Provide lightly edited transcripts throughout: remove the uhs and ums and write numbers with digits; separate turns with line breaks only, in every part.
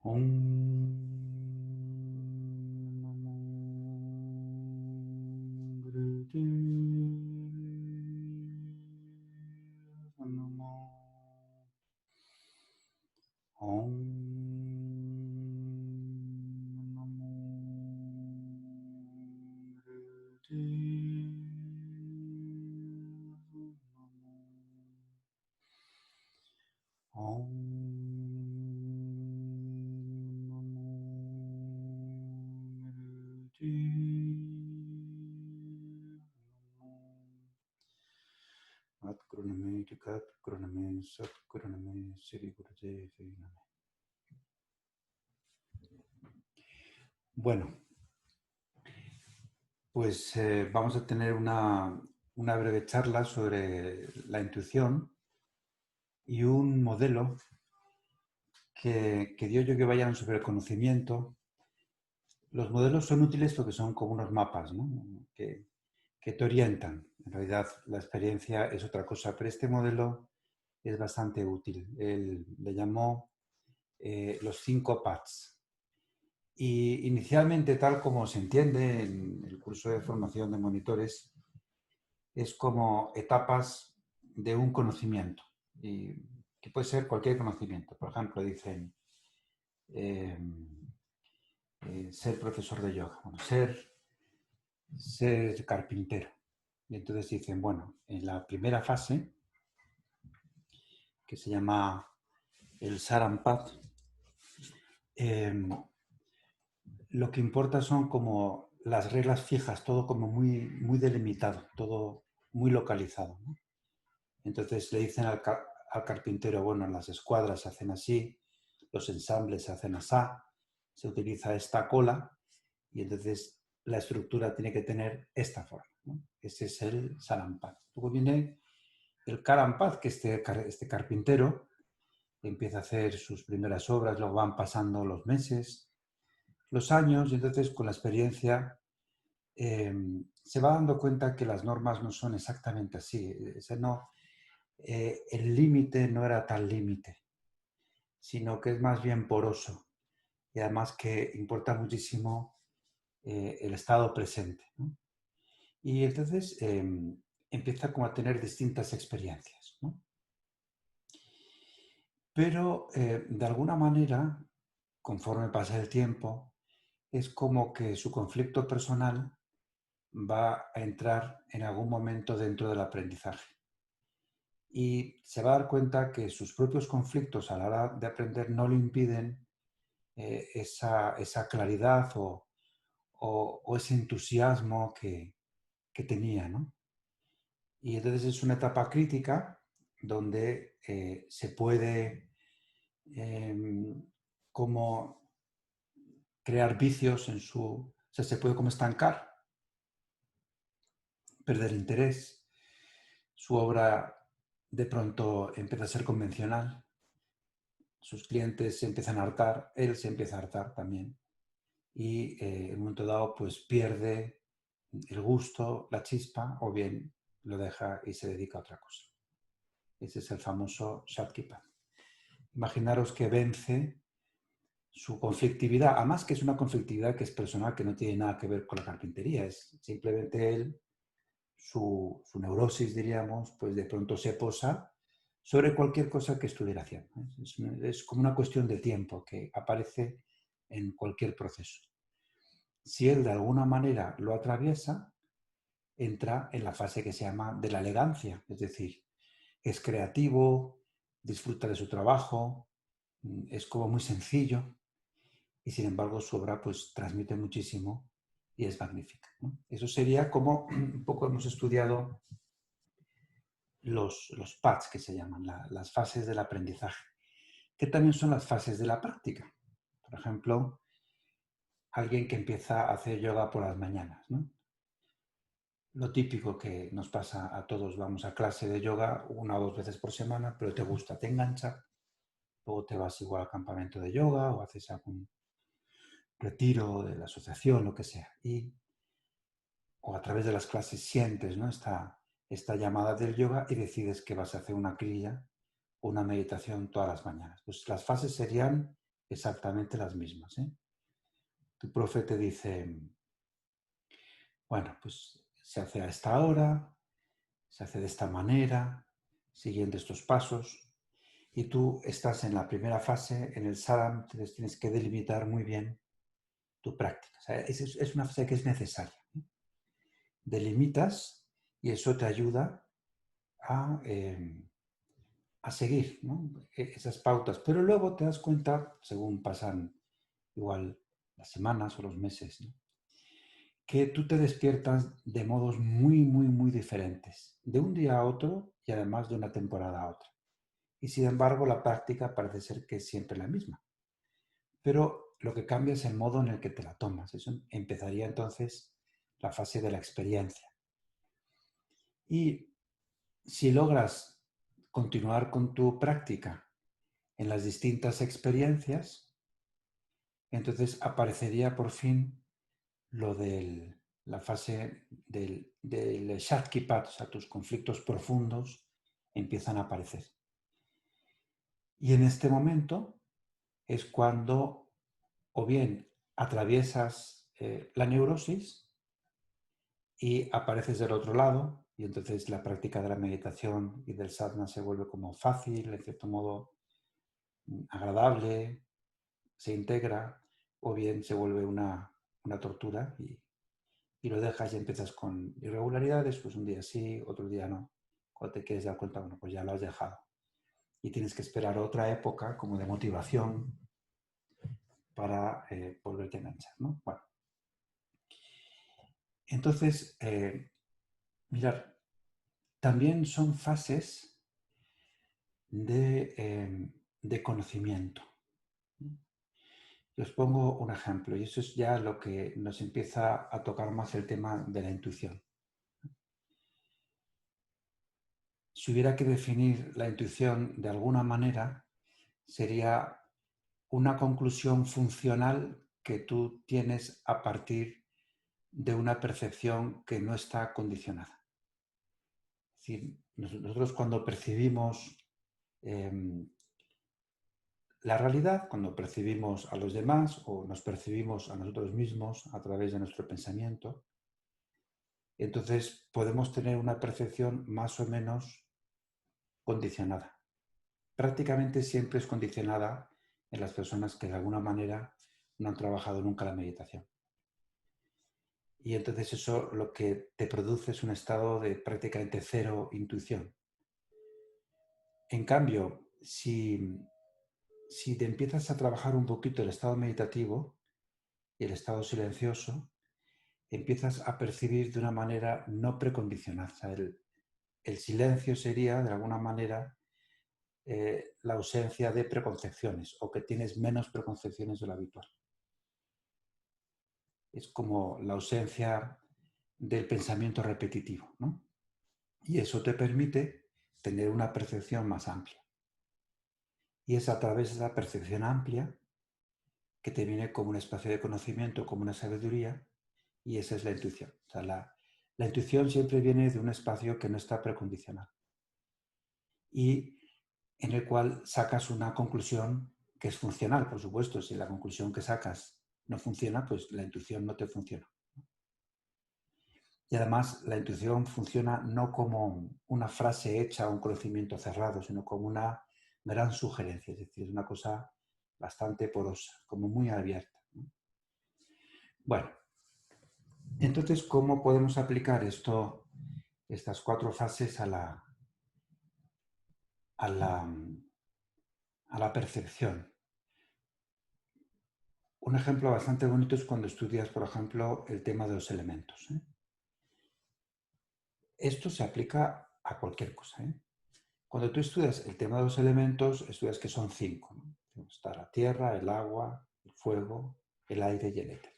Om Namo Gurudev Namo. Om Namo Gurudev Namo. Om Namo Gurudev Namo. Atguruname Tikat Guruname Sat Guruname Sri Gurudev Namo. Bueno, pues vamos a tener una breve charla sobre la intuición y un modelo que dio yo que vayan sobre el conocimiento. Los modelos son útiles porque son como unos mapas, ¿no? que te orientan. En realidad la experiencia es otra cosa, pero este modelo es bastante útil. Él le llamó los 5 paths. Y inicialmente, tal como se entiende en el curso de formación de monitores, es como etapas de un conocimiento, y que puede ser cualquier conocimiento. Por ejemplo, dicen eh, ser profesor de yoga, bueno, ser carpintero. Y entonces dicen, bueno, en la primera fase, que se llama el Sarampat, lo que importa son como las reglas fijas, todo como muy delimitado, todo muy localizado, ¿no? Entonces le dicen al carpintero, bueno, las escuadras se hacen así, los ensambles se hacen así, se utiliza esta cola y entonces la estructura tiene que tener esta forma, ¿no? Ese es el Sarampat. Luego viene el Karampat, que este carpintero empieza a hacer sus primeras obras, luego van pasando los meses, los años, y entonces con la experiencia se va dando cuenta que las normas no son exactamente así. El límite no era tal límite, sino que es más bien poroso y además que importa muchísimo el estado presente, ¿no? Y entonces empieza como a tener distintas experiencias, ¿no? Pero de alguna manera, conforme pasa el tiempo, es como que su conflicto personal va a entrar en algún momento dentro del aprendizaje. Y se va a dar cuenta que sus propios conflictos a la hora de aprender no le impiden esa claridad o ese entusiasmo que tenía, ¿no? Y entonces es una etapa crítica donde se puede como crear vicios en su... O sea, se puede como estancar, perder interés, su obra de pronto empieza a ser convencional, sus clientes se empiezan a hartar, él se empieza a hartar también y en un momento dado pues pierde el gusto, la chispa o bien lo deja y se dedica a otra cosa. Ese es el famoso Shaktipat. Imaginaros que vence su conflictividad, además que es una conflictividad que es personal, que no tiene nada que ver con la carpintería, es simplemente él, su neurosis, diríamos, pues de pronto se posa sobre cualquier cosa que estuviera haciendo. Es como una cuestión de tiempo que aparece en cualquier proceso. Si él de alguna manera lo atraviesa, entra en la fase que se llama de la elegancia, es decir, es creativo, disfruta de su trabajo, es como muy sencillo y sin embargo su obra pues transmite muchísimo y es magnífica, ¿no? Eso sería como un poco hemos estudiado los paths que se llaman, las fases del aprendizaje, que también son las fases de la práctica. Por ejemplo, alguien que empieza a hacer yoga por las mañanas, ¿no? Lo típico que nos pasa a todos, vamos a clase de yoga 1 o 2 veces por semana, pero te gusta, te engancha, luego te vas igual al campamento de yoga o haces algún retiro de la asociación, lo que sea, o a través de las clases sientes, ¿no? esta llamada del yoga y decides que vas a hacer una kriya o una meditación todas las mañanas. Pues las fases serían exactamente las mismas, ¿eh? Tu profe te dice, bueno, pues se hace a esta hora, se hace de esta manera, siguiendo estos pasos, y tú estás en la primera fase, en el sadhana, entonces tienes que delimitar muy bien tu práctica. O sea, es una fase que es necesaria. Delimitas y eso te ayuda a seguir, ¿no? Esas pautas. Pero luego te das cuenta, según pasan igual las semanas o los meses, ¿no? Que tú te despiertas de modos muy, muy, muy diferentes, de un día a otro y además de una temporada a otra. Y sin embargo, la práctica parece ser que es siempre la misma. Pero lo que cambia es el modo en el que te la tomas. Eso empezaría entonces la fase de la experiencia. Y si logras continuar con tu práctica en las distintas experiencias, entonces aparecería por fin lo de la fase del Shaktipat, o sea, tus conflictos profundos empiezan a aparecer. Y en este momento es cuando o bien atraviesas la neurosis y apareces del otro lado, y entonces la práctica de la meditación y del sadhana se vuelve como fácil, en cierto modo agradable, se integra, o bien se vuelve una tortura y lo dejas y empiezas con irregularidades, pues un día sí, otro día no. Cuando te quieres dar cuenta, bueno, pues ya lo has dejado. Y tienes que esperar otra época como de motivación para volverte a enganchar, ¿no? Bueno, entonces, mirar, también son fases de conocimiento. Os pongo un ejemplo, y eso es ya lo que nos empieza a tocar más el tema de la intuición. Si hubiera que definir la intuición de alguna manera, sería una conclusión funcional que tú tienes a partir de una percepción que no está condicionada. Es decir, nosotros cuando percibimos la realidad, cuando percibimos a los demás o nos percibimos a nosotros mismos a través de nuestro pensamiento, entonces podemos tener una percepción más o menos condicionada. Prácticamente siempre es condicionada en las personas que de alguna manera no han trabajado nunca la meditación. Y entonces eso lo que te produce es un estado de prácticamente cero intuición. En cambio, si te empiezas a trabajar un poquito el estado meditativo y el estado silencioso, empiezas a percibir de una manera no precondicionada. O sea, el silencio sería, de alguna manera, la ausencia de preconcepciones o que tienes menos preconcepciones de lo habitual. Es como la ausencia del pensamiento repetitivo, ¿no? Y eso te permite tener una percepción más amplia. Y es a través de esa percepción amplia que te viene como un espacio de conocimiento, como una sabiduría, y esa es la intuición. O sea, la intuición siempre viene de un espacio que no está precondicionado y en el cual sacas una conclusión que es funcional, por supuesto. Si la conclusión que sacas no funciona, pues la intuición no te funciona. Y además la intuición funciona no como una frase hecha o un conocimiento cerrado, sino como una gran sugerencia, es decir, es una cosa bastante porosa, como muy abierta. Bueno, entonces, ¿cómo podemos aplicar estas 4 fases a la percepción? Un ejemplo bastante bonito es cuando estudias, por ejemplo, el tema de los elementos. Esto se aplica a cualquier cosa. Cuando tú estudias el tema de los elementos, estudias que son 5. ¿No? Está la tierra, el agua, el fuego, el aire y el éter.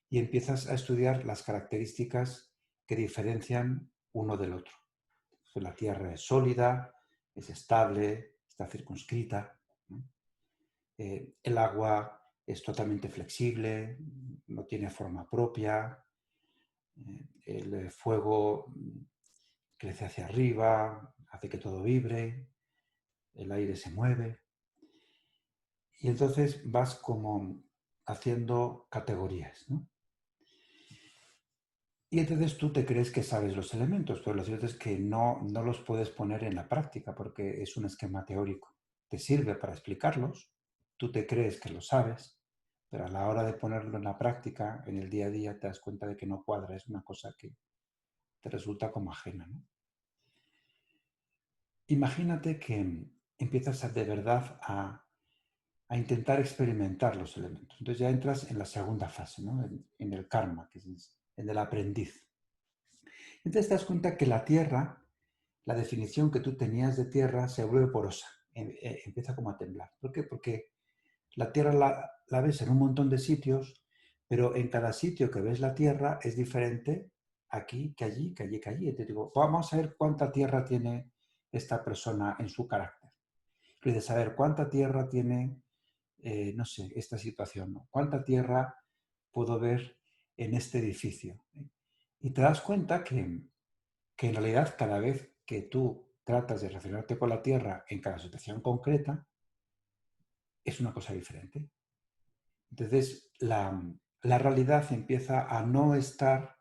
Y empiezas a estudiar las características que diferencian uno del otro. La tierra es sólida, es estable, está circunscrita. ¿No? El agua es totalmente flexible, no tiene forma propia. El fuego crece hacia arriba, hace que todo vibre, el aire se mueve. Y entonces vas como haciendo categorías, ¿no? Y entonces tú te crees que sabes los elementos, pero lo cierto es que no los puedes poner en la práctica porque es un esquema teórico. Te sirve para explicarlos, tú te crees que lo sabes, pero a la hora de ponerlo en la práctica, en el día a día, te das cuenta de que no cuadra, es una cosa que te resulta como ajena, ¿no? Imagínate que empiezas de verdad a intentar experimentar los elementos. Entonces ya entras en la segunda fase, ¿no? En el karma, que es en el aprendiz. Entonces te das cuenta que la tierra, la definición que tú tenías de tierra se vuelve porosa, empieza como a temblar. ¿Por qué? Porque la tierra la ves en un montón de sitios, pero en cada sitio que ves la tierra es diferente aquí que allí, que allí, que allí. Entonces digo, vamos a ver cuánta tierra tiene esta persona en su carácter. Y de saber cuánta tierra tiene, no sé, esta situación, ¿no? ¿Cuánta tierra puedo ver en este edificio? Y te das cuenta que en realidad cada vez que tú tratas de relacionarte con la tierra en cada situación concreta, es una cosa diferente. Entonces, la realidad empieza a no estar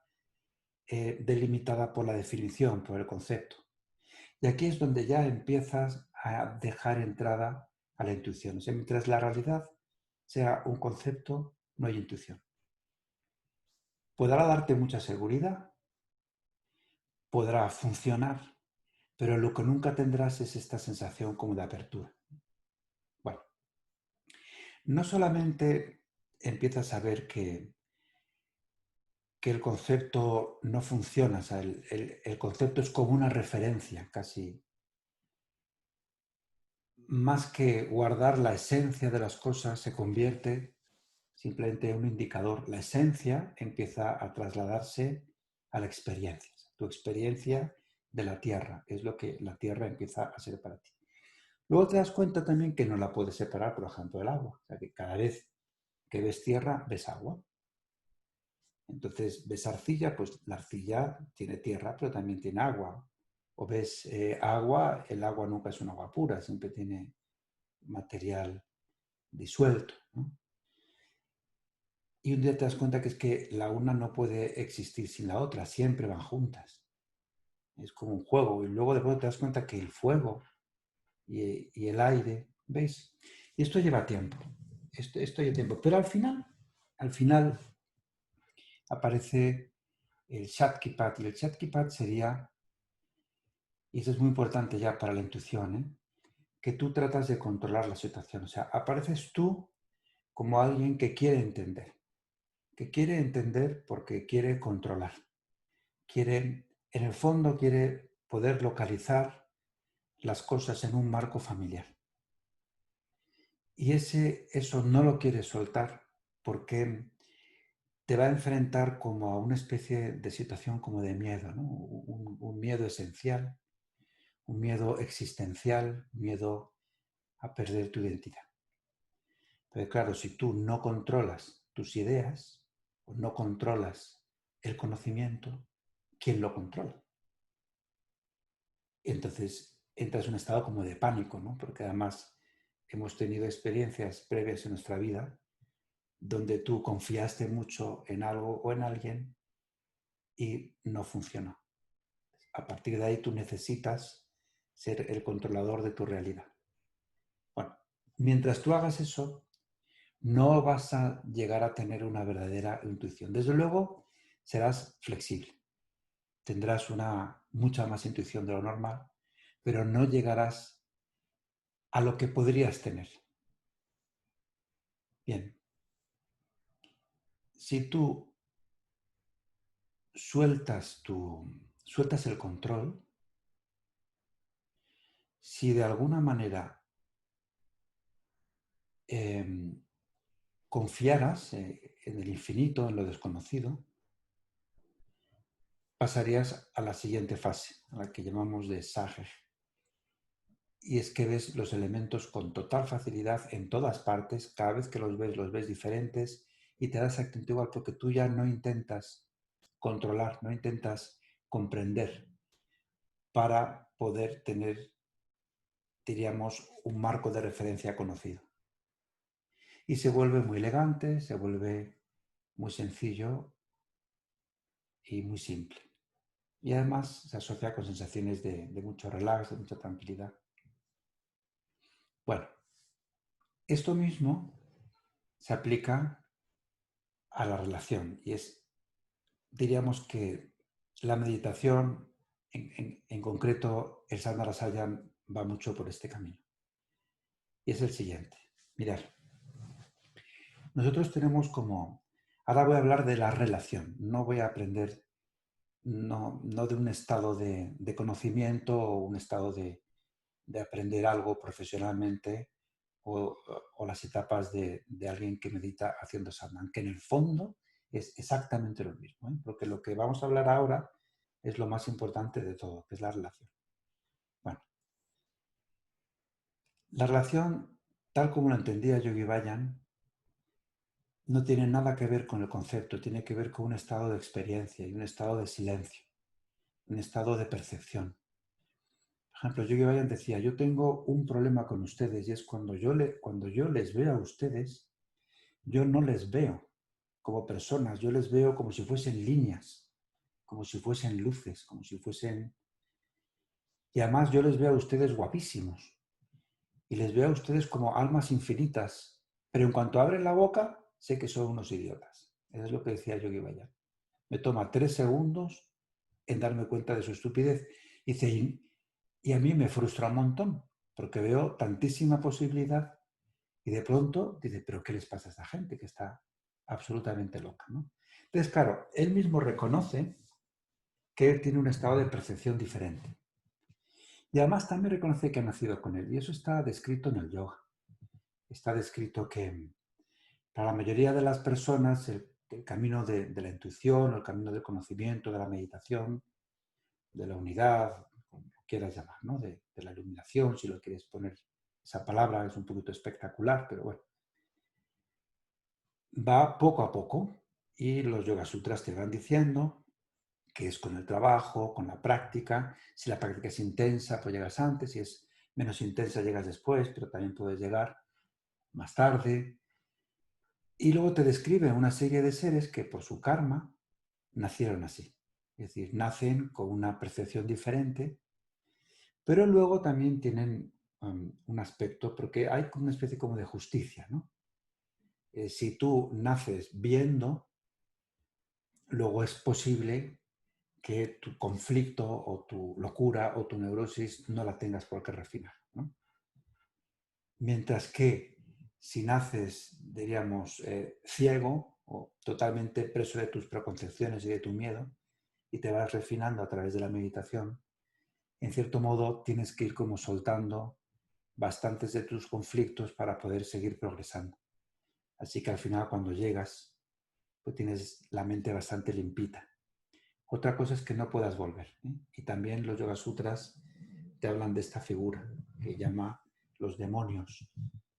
delimitada por la definición, por el concepto. Y aquí es donde ya empiezas a dejar entrada a la intuición. O sea, mientras la realidad sea un concepto, no hay intuición. Podrá darte mucha seguridad, podrá funcionar, pero lo que nunca tendrás es esta sensación como de apertura. Bueno, no solamente empiezas a ver que el concepto no funciona, o sea, el concepto es como una referencia casi, más que guardar la esencia de las cosas, se convierte simplemente en un indicador. La esencia empieza a trasladarse a la experiencia. Tu experiencia de la tierra es lo que la tierra empieza a ser para ti. Luego te das cuenta también que no la puedes separar, por ejemplo, del agua. O sea, que cada vez que ves tierra, ves agua. Entonces, ves arcilla, pues la arcilla tiene tierra, pero también tiene agua. O ves agua, el agua nunca es un agua pura, siempre tiene material disuelto, ¿no? Y un día te das cuenta que es que la una no puede existir sin la otra, siempre van juntas. Es como un juego. Y luego de pronto te das cuenta que el fuego y el aire, ¿ves? Y esto lleva tiempo. Esto lleva tiempo. Pero al final aparece el Shaktipat. Y el Shaktipat sería, y eso es muy importante ya para la intuición, ¿eh? Que tú tratas de controlar la situación. O sea, apareces tú como alguien que quiere entender porque quiere controlar. Quiere, en el fondo, quiere poder localizar las cosas en un marco familiar. Y eso no lo quiere soltar porque te va a enfrentar como a una especie de situación como de miedo, ¿no? Un miedo esencial, un miedo existencial, miedo a perder tu identidad. Pero claro, si tú no controlas tus ideas o no controlas el conocimiento, ¿quién lo controla? Entonces entras en un estado como de pánico, ¿no? Porque además hemos tenido experiencias previas en nuestra vida donde tú confiaste mucho en algo o en alguien y no funcionó. A partir de ahí tú necesitas ser el controlador de tu realidad. Bueno, mientras tú hagas eso, no vas a llegar a tener una verdadera intuición. Desde luego, serás flexible. Tendrás mucha más intuición de lo normal, pero no llegarás a lo que podrías tener. Bien, si tú sueltas el control, si de alguna manera eh, confiaras en el infinito, en lo desconocido, pasarías a la siguiente fase, a la que llamamos de Sage. Y es que ves los elementos con total facilidad en todas partes, cada vez que los ves diferentes y te das exactamente igual porque tú ya no intentas controlar, no intentas comprender para poder tener, diríamos, un marco de referencia conocido. y se vuelve muy elegante, se vuelve muy sencillo y muy simple. Y además se asocia con sensaciones de mucho relax, de mucha tranquilidad. Bueno, esto mismo se aplica a la relación y es, diríamos que la meditación, en concreto el Sadhana Rasayan, va mucho por este camino. Y es el siguiente. Mirad, nosotros tenemos como... Ahora voy a hablar de la relación, no voy a aprender, no de un estado de conocimiento o un estado de aprender algo profesionalmente o las etapas de alguien que medita haciendo sadhana, que en el fondo es exactamente lo mismo, ¿eh? Porque lo que vamos a hablar ahora es lo más importante de todo, que es la relación. Bueno, la relación, tal como lo entendía Yogi Bayan, no tiene nada que ver con el concepto, tiene que ver con un estado de experiencia y un estado de silencio, un estado de percepción. Por ejemplo, Yogi Bayan decía, yo tengo un problema con ustedes y es cuando yo les veo a ustedes, yo no les veo como personas, yo les veo como si fuesen líneas, como si fuesen luces, como si fuesen... Y además yo les veo a ustedes guapísimos y les veo a ustedes como almas infinitas, pero en cuanto abren la boca, sé que son unos idiotas. Eso es lo que decía Yogi Bayan. Me toma 3 segundos en darme cuenta de su estupidez. Y a mí me frustra un montón, porque veo tantísima posibilidad y de pronto dice, pero ¿qué les pasa a esta gente que está absolutamente loca, ¿no? Entonces, claro, él mismo reconoce que él tiene un estado de percepción diferente. Y además también reconoce que ha nacido con él. Y eso está descrito en el yoga. Está descrito que para la mayoría de las personas el camino de la intuición, o el camino del conocimiento, de la meditación, de la unidad, como lo quieras llamar, ¿no? De la iluminación, si lo quieres poner esa palabra, es un poquito espectacular, pero bueno, va poco a poco y los Yoga Sutras te van diciendo que es con el trabajo, con la práctica. Si la práctica es intensa, pues llegas antes, si es menos intensa, llegas después, pero también puedes llegar más tarde. Y luego te describe una serie de seres que por su karma nacieron así. Es decir, nacen con una percepción diferente, pero luego también tienen un aspecto, porque hay una especie como de justicia, ¿no? Si tú naces viendo, luego es posible que tu conflicto o tu locura o tu neurosis no la tengas por qué refinar, ¿no? Mientras que si naces, diríamos, ciego o totalmente preso de tus preconcepciones y de tu miedo y te vas refinando a través de la meditación, en cierto modo tienes que ir como soltando bastantes de tus conflictos para poder seguir progresando. Así que al final cuando llegas, pues tienes la mente bastante limpita. Otra cosa es que no puedas volver, ¿eh? Y también los Yoga Sutras te hablan de esta figura que llama los demonios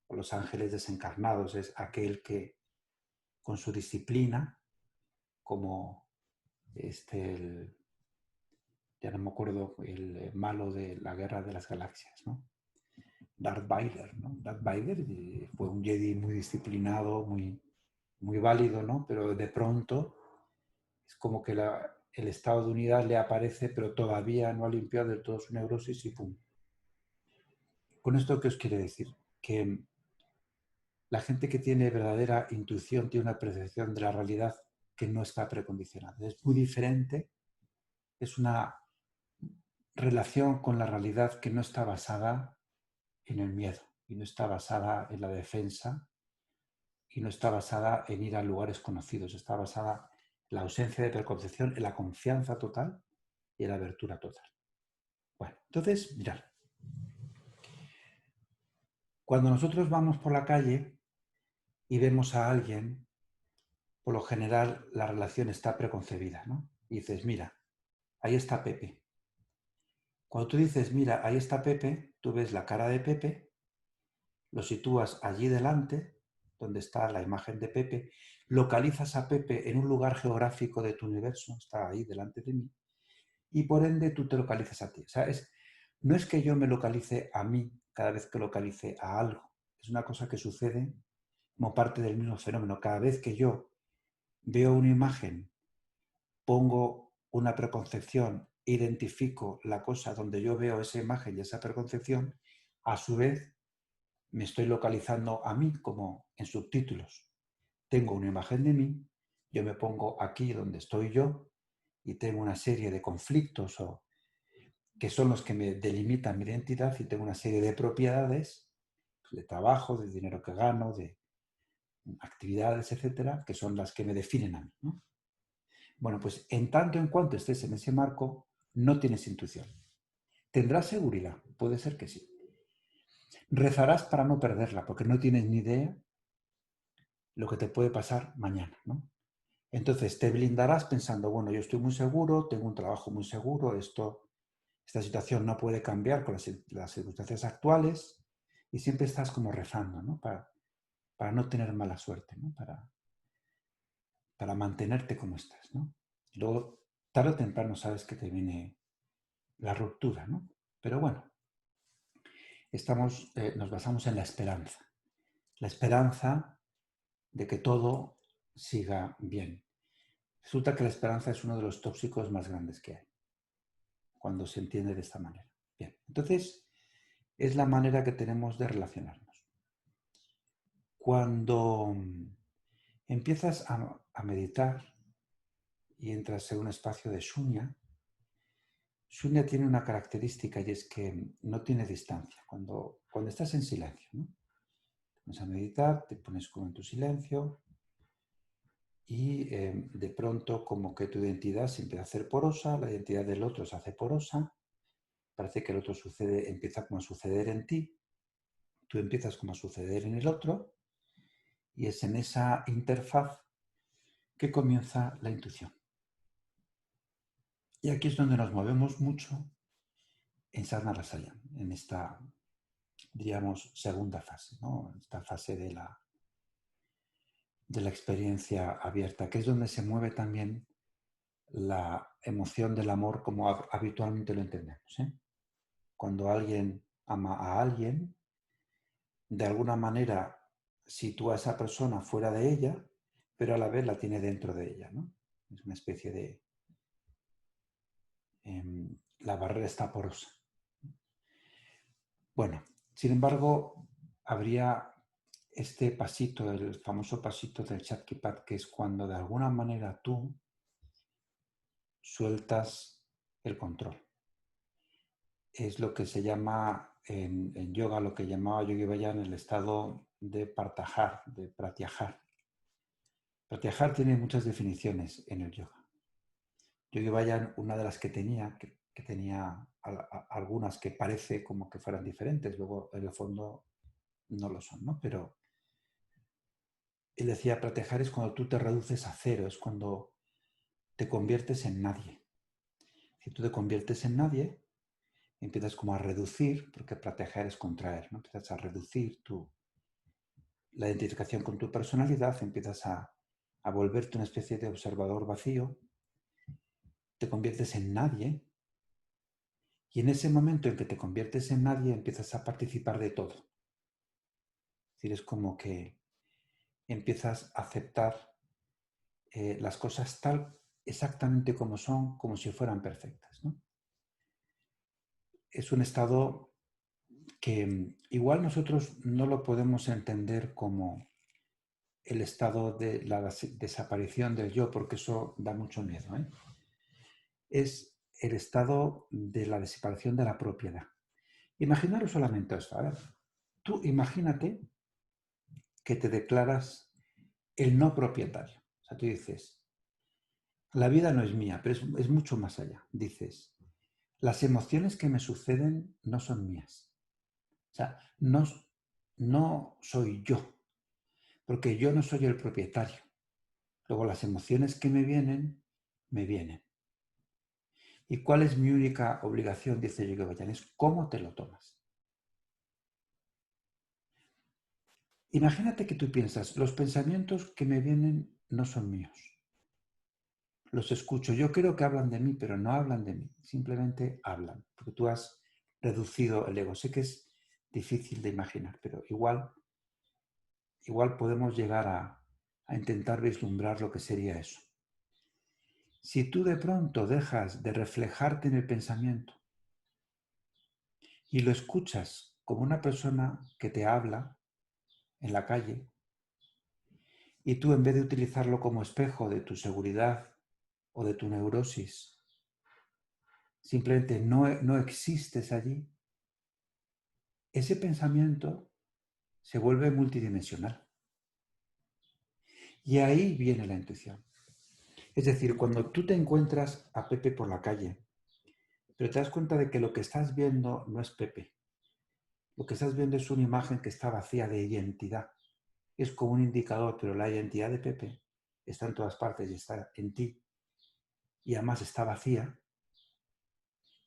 o los ángeles desencarnados. Es aquel que con su disciplina, como ya no me acuerdo, el malo de la Guerra de las Galaxias, ¿no? Darth Vader, ¿no? Darth Vader fue un Jedi muy disciplinado, muy válido, ¿no? Pero de pronto es como que el estado de unidad le aparece, pero todavía no ha limpiado del todo su neurosis y ¡pum! ¿Con esto qué os quiere decir? Que la gente que tiene verdadera intuición tiene una percepción de la realidad que no está precondicionada. Es muy diferente, es una relación con la realidad que no está basada en el miedo y no está basada en la defensa y no está basada en ir a lugares conocidos, está basada en la ausencia de preconcepción, en la confianza total y en la abertura total. Bueno, entonces, mirad, cuando nosotros vamos por la calle y vemos a alguien, por lo general la relación está preconcebida, ¿no? Y dices, mira, ahí está Pepe. Cuando tú dices, mira, ahí está Pepe, tú ves la cara de Pepe, lo sitúas allí delante, donde está la imagen de Pepe, localizas a Pepe en un lugar geográfico de tu universo, está ahí delante de mí, y por ende tú te localizas a ti. O sea, no es que yo me localice a mí cada vez que localice a algo, es una cosa que sucede como parte del mismo fenómeno. Cada vez que yo veo una imagen, pongo una preconcepción, identifico la cosa donde yo veo esa imagen y esa preconcepción, a su vez me estoy localizando a mí como en subtítulos. Tengo una imagen de mí, yo me pongo aquí donde estoy yo y tengo una serie de conflictos que son los que me delimitan mi identidad y tengo una serie de propiedades de trabajo, de dinero que gano, de actividades, etcétera, que son las que me definen a mí, ¿no? Bueno, pues en tanto en cuanto estés en ese marco, no tienes intuición. ¿Tendrás seguridad? Puede ser que sí. Rezarás para no perderla, porque no tienes ni idea lo que te puede pasar mañana, ¿no? Entonces te blindarás pensando, bueno, yo estoy muy seguro, tengo un trabajo muy seguro, esta situación no puede cambiar con las circunstancias actuales, y siempre estás como rezando, ¿no? Para no tener mala suerte, ¿no? Para mantenerte como estás, ¿no? Y luego, tarde o temprano sabes que te viene la ruptura, ¿no? Pero bueno, nos basamos en la esperanza de que todo siga bien. Resulta que la esperanza es uno de los tóxicos más grandes que hay, cuando se entiende de esta manera. Bien, entonces es la manera que tenemos de relacionarnos. Cuando empiezas a meditar y entras en un espacio de shunya, shunya tiene una característica y es que no tiene distancia. Cuando estás en silencio, ¿no? Te pones a meditar, te pones como en tu silencio y de pronto como que tu identidad se empieza a hacer porosa, la identidad del otro se hace porosa, parece que el otro empieza como a suceder en ti, tú empiezas como a suceder en el otro y es en esa interfaz que comienza la intuición. Y aquí es donde nos movemos mucho en Sadhana Rasaya, en esta, diríamos, segunda fase, ¿no? Esta fase de la experiencia abierta, que es donde se mueve también la emoción del amor como habitualmente lo entendemos, ¿eh? Cuando alguien ama a alguien, de alguna manera sitúa a esa persona fuera de ella, pero a la vez la tiene dentro de ella, ¿no? Es una especie de... la barrera está porosa. Bueno, sin embargo, habría este pasito, el famoso pasito del Chatkipat, que es cuando de alguna manera tú sueltas el control. Es lo que se llama en yoga, lo que llamaba Yogi Bhajan el estado de partajar, de pratyajar. Pratyajar tiene muchas definiciones en el yoga. Yogi Bhajan, una de las que tenía, que tenía algunas que parece como que fueran diferentes, luego en el fondo no lo son, ¿no? Pero él decía, pratyajar es cuando tú te reduces a cero, es cuando te conviertes en nadie. Si tú te conviertes en nadie, empiezas como a reducir, porque pratyajar es contraer, ¿no? Empiezas a reducir la identificación con tu personalidad, empiezas a volverte una especie de observador vacío, te conviertes en nadie, y en ese momento en que te conviertes en nadie, empiezas a participar de todo. Es decir, es como que empiezas a aceptar las cosas tal exactamente como son, como si fueran perfectas, ¿no? Es un estado que igual nosotros no lo podemos entender como el estado de la desaparición del yo, porque eso da mucho miedo, ¿eh? Es el estado de la desaparición de la propiedad. Imaginaros solamente esto. A ver, tú imagínate que te declaras el no propietario. O sea, tú dices, la vida no es mía, pero es mucho más allá. Dices, las emociones que me suceden no son mías. O sea, no soy yo, porque yo no soy el propietario. Luego las emociones que me vienen, me vienen. ¿Y cuál es mi única obligación? Dice Yogi Bhajan, es cómo te lo tomas. Imagínate que tú piensas, los pensamientos que me vienen no son míos. Los escucho, yo creo que hablan de mí, pero no hablan de mí, simplemente hablan, porque tú has reducido el ego. Sé que es difícil de imaginar, pero igual igual podemos llegar a intentar vislumbrar lo que sería eso. Si tú de pronto dejas de reflejarte en el pensamiento y lo escuchas como una persona que te habla en la calle, y tú en vez de utilizarlo como espejo de tu seguridad o de tu neurosis, simplemente no existes allí, ese pensamiento se vuelve multidimensional. Y ahí viene la intuición. Es decir, cuando tú te encuentras a Pepe por la calle, pero te das cuenta de que lo que estás viendo no es Pepe, lo que estás viendo es una imagen que está vacía de identidad. Es como un indicador, pero la identidad de Pepe está en todas partes y está en ti, y además está vacía.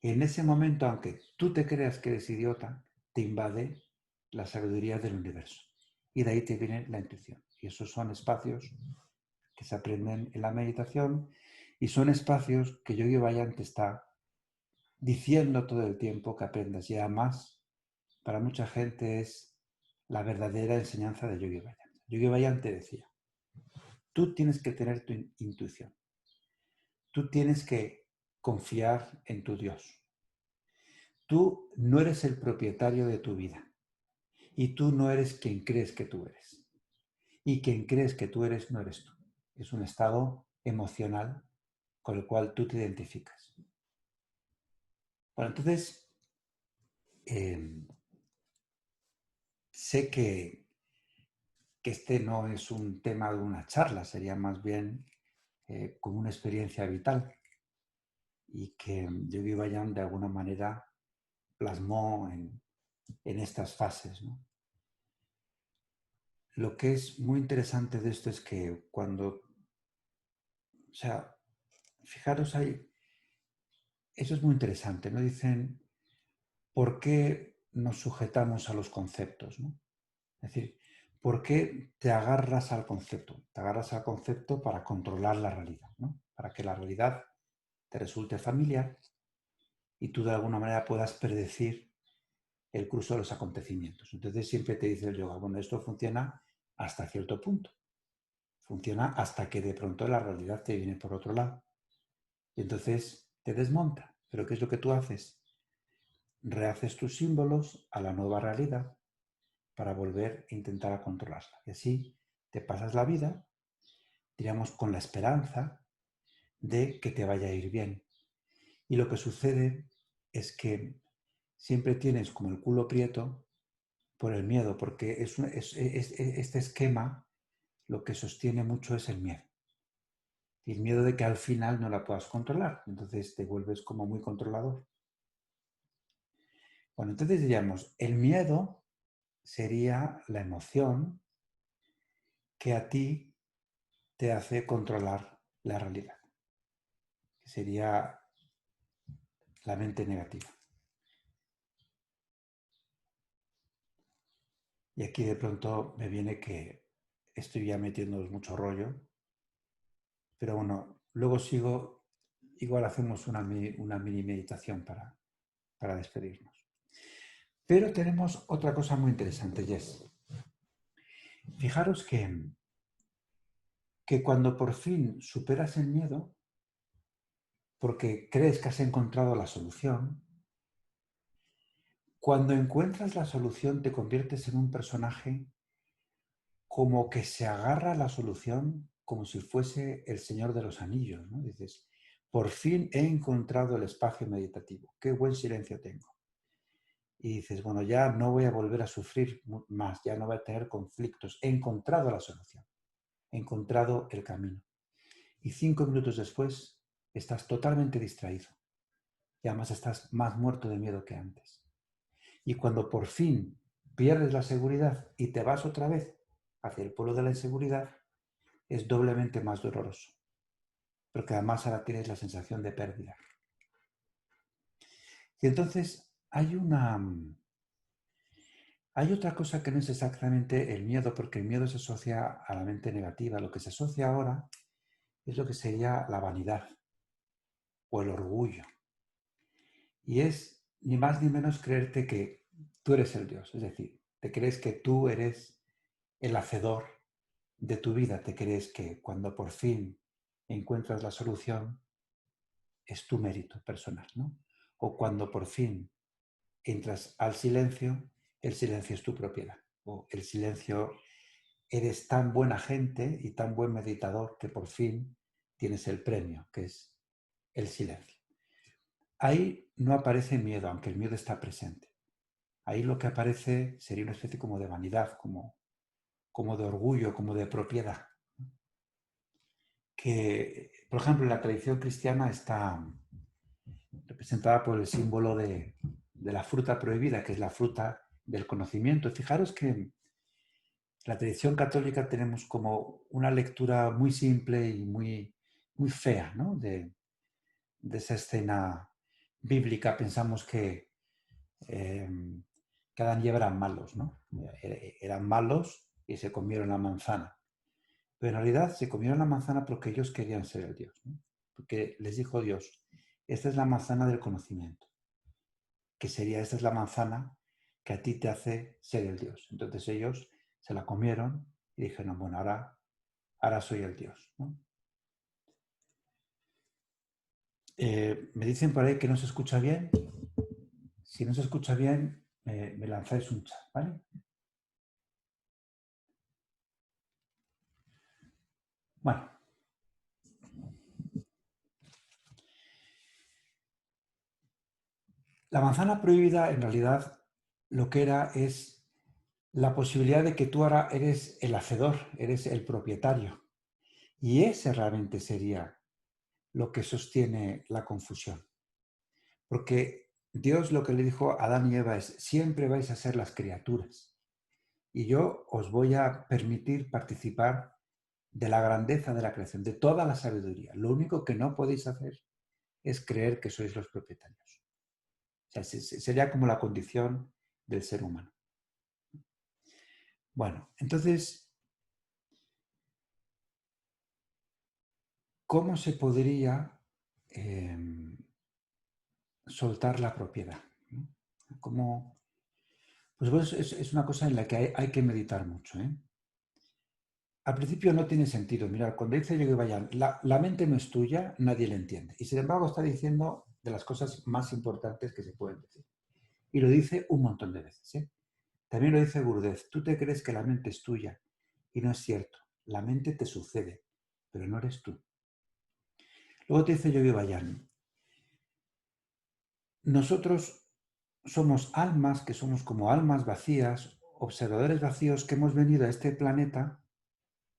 En ese momento, aunque tú te creas que eres idiota, te invade la sabiduría del universo. Y de ahí te viene la intuición. Y esos son espacios que se aprenden en la meditación y son espacios que Yogi Bhajan te está diciendo todo el tiempo que aprendas. Y además, para mucha gente es la verdadera enseñanza de Yogi Bhajan. Yogi Bhajan te decía, tú tienes que tener tu intuición. Tú tienes que confiar en tu Dios. Tú no eres el propietario de tu vida y tú no eres quien crees que tú eres. Y quien crees que tú eres no eres tú. Es un estado emocional con el cual tú te identificas. Bueno, entonces, sé que este no es un tema de una charla, sería más bien como una experiencia vital y que Yogi Bhajan de alguna manera plasmó en estas fases, ¿no? Lo que es muy interesante de esto es que cuando, o sea, fijaros ahí, eso es muy interesante, ¿no? Dicen, ¿por qué nos sujetamos a los conceptos, ¿no? Es decir, ¿por qué te agarras al concepto? Te agarras al concepto para controlar la realidad, ¿no? Para que la realidad te resulte familiar y tú de alguna manera puedas predecir el curso de los acontecimientos. Entonces siempre te dice el yoga, bueno, esto funciona hasta cierto punto. Funciona hasta que de pronto la realidad te viene por otro lado. Y entonces te desmonta. ¿Pero qué es lo que tú haces? Rehaces tus símbolos a la nueva realidad para volver a intentar a controlarla. Y así te pasas la vida, diríamos, con la esperanza de que te vaya a ir bien. Y lo que sucede es que siempre tienes como el culo prieto por el miedo, porque este esquema lo que sostiene mucho es el miedo. Y el miedo de que al final no la puedas controlar. Entonces te vuelves como muy controlador. Bueno, entonces diríamos, el miedo sería la emoción que a ti te hace controlar la realidad, que sería la mente negativa. Y aquí de pronto me viene que estoy ya metiéndonos mucho rollo, pero bueno, luego sigo, igual hacemos una mini meditación para despedirnos. Pero tenemos otra cosa muy interesante, Jess. Fijaros que cuando por fin superas el miedo, porque crees que has encontrado la solución, cuando encuentras la solución te conviertes en un personaje como que se agarra a la solución como si fuese el Señor de los Anillos, ¿no? Dices, por fin he encontrado el espacio meditativo, qué buen silencio tengo. Y dices, bueno, ya no voy a volver a sufrir más, ya no voy a tener conflictos, he encontrado la solución, he encontrado el camino. Y 5 minutos después estás totalmente distraído y además estás más muerto de miedo que antes. Y cuando por fin pierdes la seguridad y te vas otra vez hacia el polo de la inseguridad, es doblemente más doloroso, porque además ahora tienes la sensación de pérdida. Y entonces hay otra cosa que no es exactamente el miedo, porque el miedo se asocia a la mente negativa. Lo que se asocia ahora es lo que sería la vanidad o el orgullo. Y es ni más ni menos creerte que tú eres el Dios, es decir, te crees que tú eres el hacedor de tu vida, te crees que cuando por fin encuentras la solución es tu mérito personal, ¿no? O cuando por fin entras al silencio, el silencio es tu propiedad. O el silencio, eres tan buena gente y tan buen meditador que por fin tienes el premio, que es el silencio. Ahí no aparece miedo, aunque el miedo está presente. Ahí lo que aparece sería una especie como de vanidad, como de orgullo, como de propiedad. Que, por ejemplo, en la tradición cristiana está representada por el símbolo de la fruta prohibida, que es la fruta del conocimiento. Fijaros que en la tradición católica tenemos como una lectura muy simple y muy fea, ¿no? de esa escena bíblica. Pensamos eh, que Adán y Eva eran malos, ¿no? Eran malos y se comieron la manzana. Pero en realidad se comieron la manzana porque ellos querían ser el Dios, ¿no? Porque les dijo Dios, esta es la manzana del conocimiento, que sería, esta es la manzana que a ti te hace ser el Dios. Entonces ellos se la comieron y dijeron, bueno, ahora soy el Dios, ¿no? Me dicen por ahí que no se escucha bien. Si no se escucha bien, me lanzáis un chat, ¿vale? Bueno, la manzana prohibida en realidad lo que era es la posibilidad de que tú ahora eres el hacedor, eres el propietario. Y ese realmente sería lo que sostiene la confusión. Porque Dios lo que le dijo a Adán y Eva es, siempre vais a ser las criaturas. Y yo os voy a permitir participar de la grandeza de la creación, de toda la sabiduría. Lo único que no podéis hacer es creer que sois los propietarios. O sea, sería como la condición del ser humano. Bueno, entonces, ¿cómo se podría soltar la propiedad? ¿Cómo? Pues es una cosa en la que hay que meditar mucho. Al principio no tiene sentido. Mirad, cuando dice Yogi Bayan, la mente no es tuya, nadie la entiende. Y sin embargo está diciendo de las cosas más importantes que se pueden decir. Y lo dice un montón de veces. También lo dice Gurudev, tú te crees que la mente es tuya y no es cierto. La mente te sucede, pero no eres tú. Luego te dice Yogi Bayan, nosotros somos almas que somos como almas vacías, observadores vacíos que hemos venido a este planeta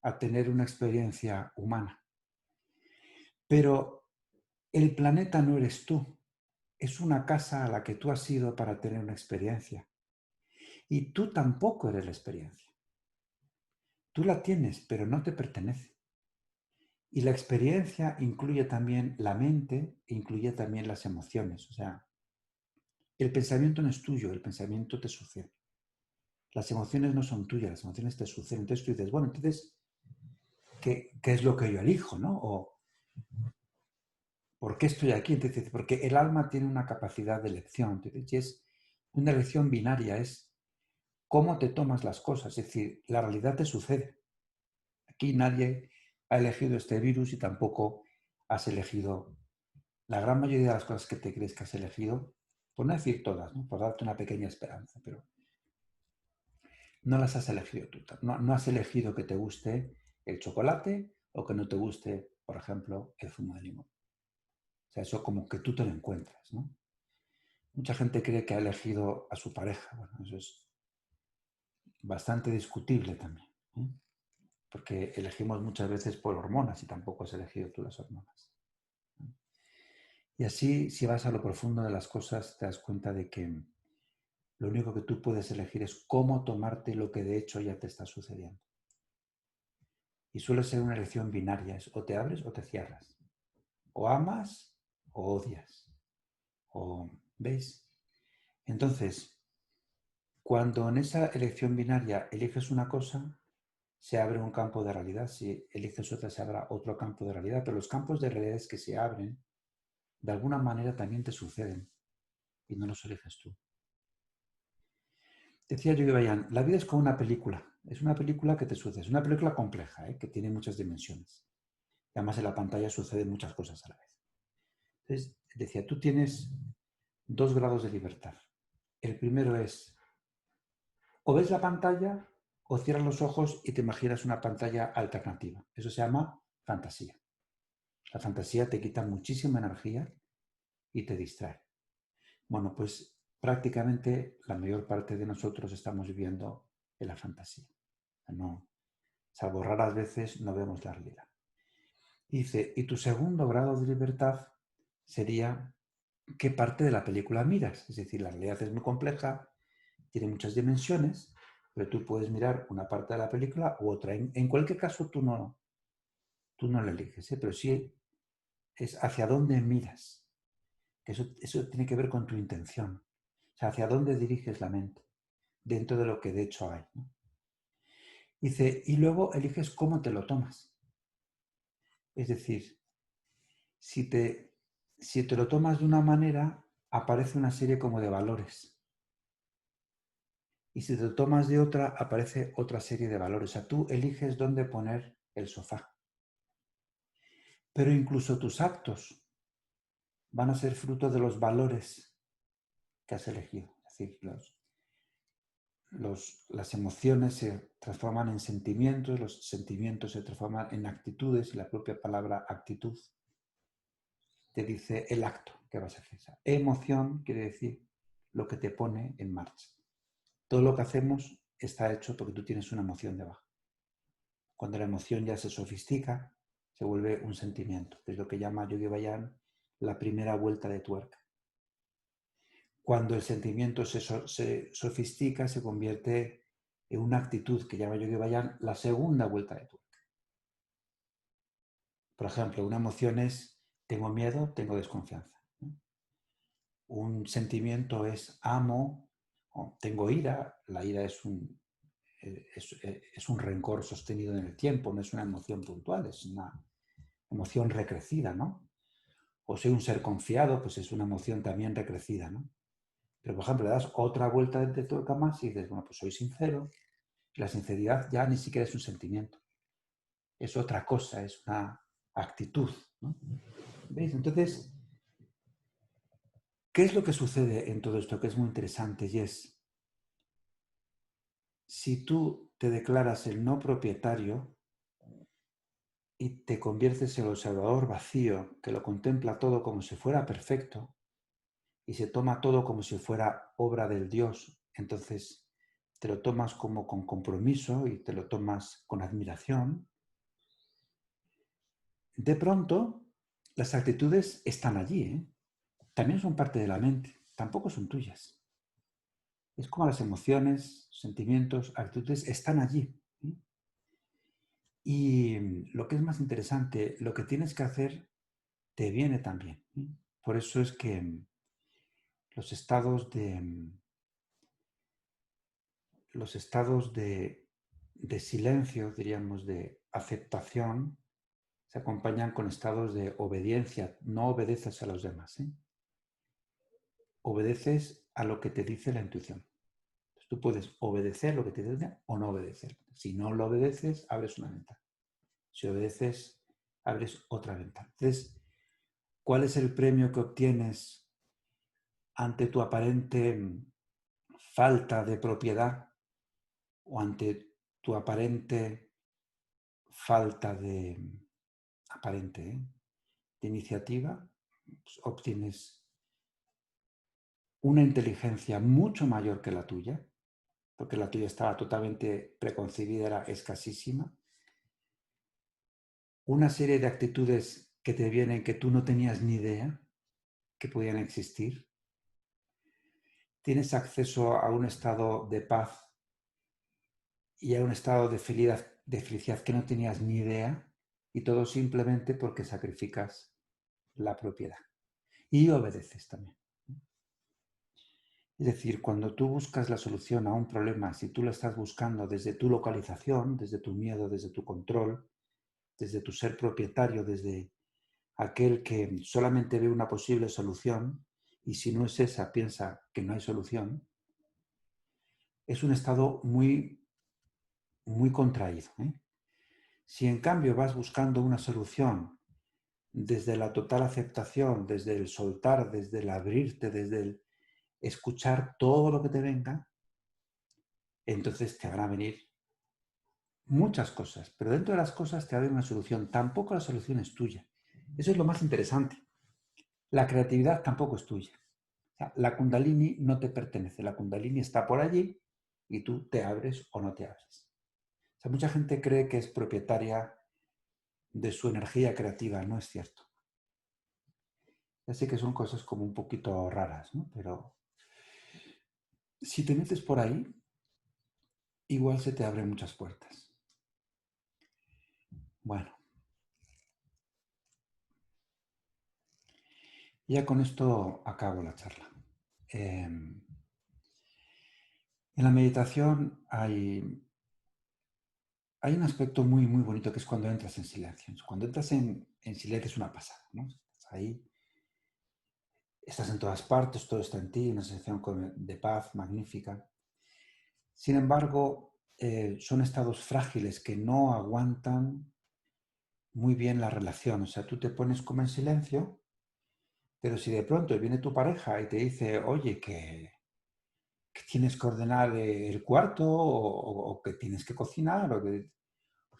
a tener una experiencia humana. Pero el planeta no eres tú, es una casa a la que tú has ido para tener una experiencia. Y tú tampoco eres la experiencia. Tú la tienes, pero no te pertenece. Y la experiencia incluye también la mente, incluye también las emociones. O sea, el pensamiento no es tuyo, el pensamiento te sucede. Las emociones no son tuyas, las emociones te suceden. Entonces tú dices, bueno, entonces, ¿qué es lo que yo elijo, no? O ¿por qué estoy aquí? Entonces, porque el alma tiene una capacidad de elección. Entonces, y es una elección binaria, es cómo te tomas las cosas. Es decir, la realidad te sucede. Aquí nadie ha elegido este virus y tampoco has elegido la gran mayoría de las cosas que te crees que has elegido, por no decir todas, ¿no? Por darte una pequeña esperanza, pero no las has elegido tú. No has elegido que te guste el chocolate o que no te guste, por ejemplo, el zumo de limón. O sea, eso como que tú te lo encuentras, ¿no? Mucha gente cree que ha elegido a su pareja. Bueno, eso es bastante discutible también, ¿eh? Porque elegimos muchas veces por hormonas y tampoco has elegido tú las hormonas. Y así, si vas a lo profundo de las cosas, te das cuenta de que lo único que tú puedes elegir es cómo tomarte lo que de hecho ya te está sucediendo. Y suele ser una elección binaria, es o te abres o te cierras. O amas o odias. O, ¿veis? Entonces, cuando en esa elección binaria eliges una cosa, se abre un campo de realidad. Si eliges otra, se abra otro campo de realidad. Pero los campos de realidades que se abren, de alguna manera también te suceden. Y no los eliges tú. Decía Yogi Bayan, la vida es como una película. Es una película que te sucede. Es una película compleja, que tiene muchas dimensiones. Y además en la pantalla suceden muchas cosas a la vez. Entonces, decía, tú tienes 2 grados de libertad. El primero es, o ves la pantalla o cierras los ojos y te imaginas una pantalla alternativa. Eso se llama fantasía. La fantasía te quita muchísima energía y te distrae. Bueno, pues prácticamente la mayor parte de nosotros estamos viviendo en la fantasía. No, salvo raras veces no vemos la realidad. Dice, y tu segundo grado de libertad sería qué parte de la película miras. Es decir, la realidad es muy compleja, tiene muchas dimensiones, pero tú puedes mirar una parte de la película u otra. En cualquier caso, tú no la eliges, pero sí es hacia dónde miras. Eso tiene que ver con tu intención. O sea, hacia dónde diriges la mente, dentro de lo que de hecho hay, ¿no? Dice, y luego eliges cómo te lo tomas. Es decir, si te lo tomas de una manera, aparece una serie como de valores. Y si te lo tomas de otra, aparece otra serie de valores. O sea, tú eliges dónde poner el sofá. Pero incluso tus actos van a ser fruto de los valores que has elegido. Es decir, las emociones se transforman en sentimientos, los sentimientos se transforman en actitudes y la propia palabra actitud te dice el acto que vas a hacer. Emoción quiere decir lo que te pone en marcha. Todo lo que hacemos está hecho porque tú tienes una emoción debajo. Cuando la emoción ya se sofistica, se vuelve un sentimiento, que es lo que llama Yogi Bhajan la primera vuelta de tuerca. Cuando el sentimiento se sofistica, se convierte en una actitud que llama Yogi Bhajan la segunda vuelta de tuerca. Por ejemplo, una emoción es tengo miedo, tengo desconfianza. Un sentimiento es amo, o tengo ira. La ira es un rencor sostenido en el tiempo, no es una emoción puntual, es una emoción recrecida, ¿no? O soy un ser confiado, pues es una emoción también recrecida, ¿no? Pero, por ejemplo, le das otra vuelta de tuerca más y dices, bueno, pues soy sincero. La sinceridad ya ni siquiera es un sentimiento, es otra cosa, es una actitud, ¿no? ¿Veis? Entonces, ¿qué es lo que sucede en todo esto? Que es muy interesante y es, si tú te declaras el no propietario y te conviertes en el observador vacío que lo contempla todo como si fuera perfecto y se toma todo como si fuera obra del Dios, entonces te lo tomas como con compromiso y te lo tomas con admiración, de pronto las actitudes están allí, ¿eh? También son parte de la mente, tampoco son tuyas. Es como las emociones, sentimientos, actitudes están allí, ¿eh? Y lo que es más interesante, lo que tienes que hacer te viene también, ¿eh? Por eso es que los estados de silencio, diríamos, de aceptación, se acompañan con estados de obediencia. No obedeces a los demás, ¿eh? Obedeces a lo que te dice la intuición. Entonces, tú puedes obedecer lo que te dice o no obedecer. Si no lo obedeces, abres una ventana. Si obedeces, abres otra ventana. Entonces, ¿cuál es el premio que obtienes ante tu aparente falta de propiedad o ante tu aparente falta de iniciativa? Pues obtienes una inteligencia mucho mayor que la tuya, porque la tuya estaba totalmente preconcebida, era escasísima. Una serie de actitudes que te vienen que tú no tenías ni idea que podían existir. Tienes acceso a un estado de paz y a un estado de felicidad que no tenías ni idea, y todo simplemente porque sacrificas la propiedad y obedeces también. Es decir, cuando tú buscas la solución a un problema, si tú lo estás buscando desde tu localización, desde tu miedo, desde tu control, desde tu ser propietario, desde aquel que solamente ve una posible solución y si no es esa piensa que no hay solución, es un estado muy muy contraído, ¿eh? Si en cambio vas buscando una solución desde la total aceptación, desde el soltar, desde el abrirte, desde el escuchar todo lo que te venga, entonces te van a venir muchas cosas, pero dentro de las cosas te va a haber una solución. Tampoco la solución es tuya. Eso es lo más interesante. La creatividad tampoco es tuya. O sea, la Kundalini no te pertenece. La Kundalini está por allí y tú te abres o no te abres. O sea, mucha gente cree que es propietaria de su energía creativa. No es cierto. Ya sé que son cosas como un poquito raras, ¿no? Pero si te metes por ahí, igual se te abren muchas puertas. Bueno, ya con esto acabo la charla. En la meditación hay un aspecto muy, muy bonito que es cuando entras en silencio. Cuando entras en silencio es una pasada, ¿no? Estás ahí, estás en todas partes, todo está en ti, una sensación de paz magnífica. Sin embargo, son estados frágiles que no aguantan muy bien la relación. O sea, tú te pones como en silencio, pero si de pronto viene tu pareja y te dice, oye, que tienes que ordenar el cuarto o que tienes que cocinar, o que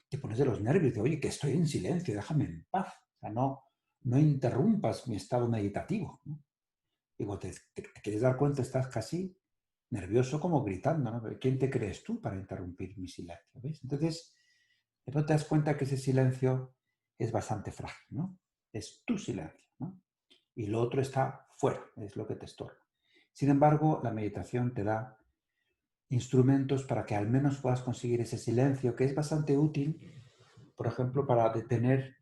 te pones de los nervios, de, oye, que estoy en silencio, déjame en paz. O sea, no interrumpas mi estado meditativo, ¿no? Digo, te quieres dar cuenta, estás casi nervioso como gritando, ¿no? ¿Quién te crees tú para interrumpir mi silencio? ¿Ves? Entonces, de pronto te das cuenta que ese silencio es bastante frágil, ¿no? Es tu silencio, ¿no? Y lo otro está fuera, es lo que te estorba. Sin embargo, la meditación te da instrumentos para que al menos puedas conseguir ese silencio, que es bastante útil, por ejemplo, para detener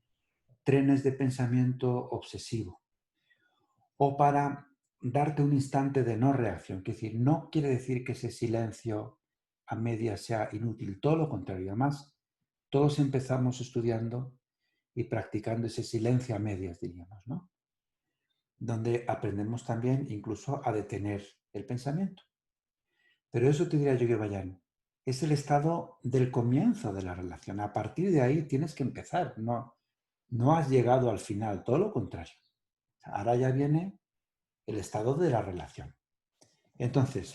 trenes de pensamiento obsesivo o para darte un instante de no reacción. Es decir, no quiere decir que ese silencio a medias sea inútil, todo lo contrario. Además, todos empezamos estudiando y practicando ese silencio a medias, diríamos, ¿no? Donde aprendemos también incluso a detener el pensamiento. Pero eso te diría yo que vayan. Es el estado del comienzo de la relación. A partir de ahí tienes que empezar. No has llegado al final, todo lo contrario. Ahora ya viene el estado de la relación. Entonces,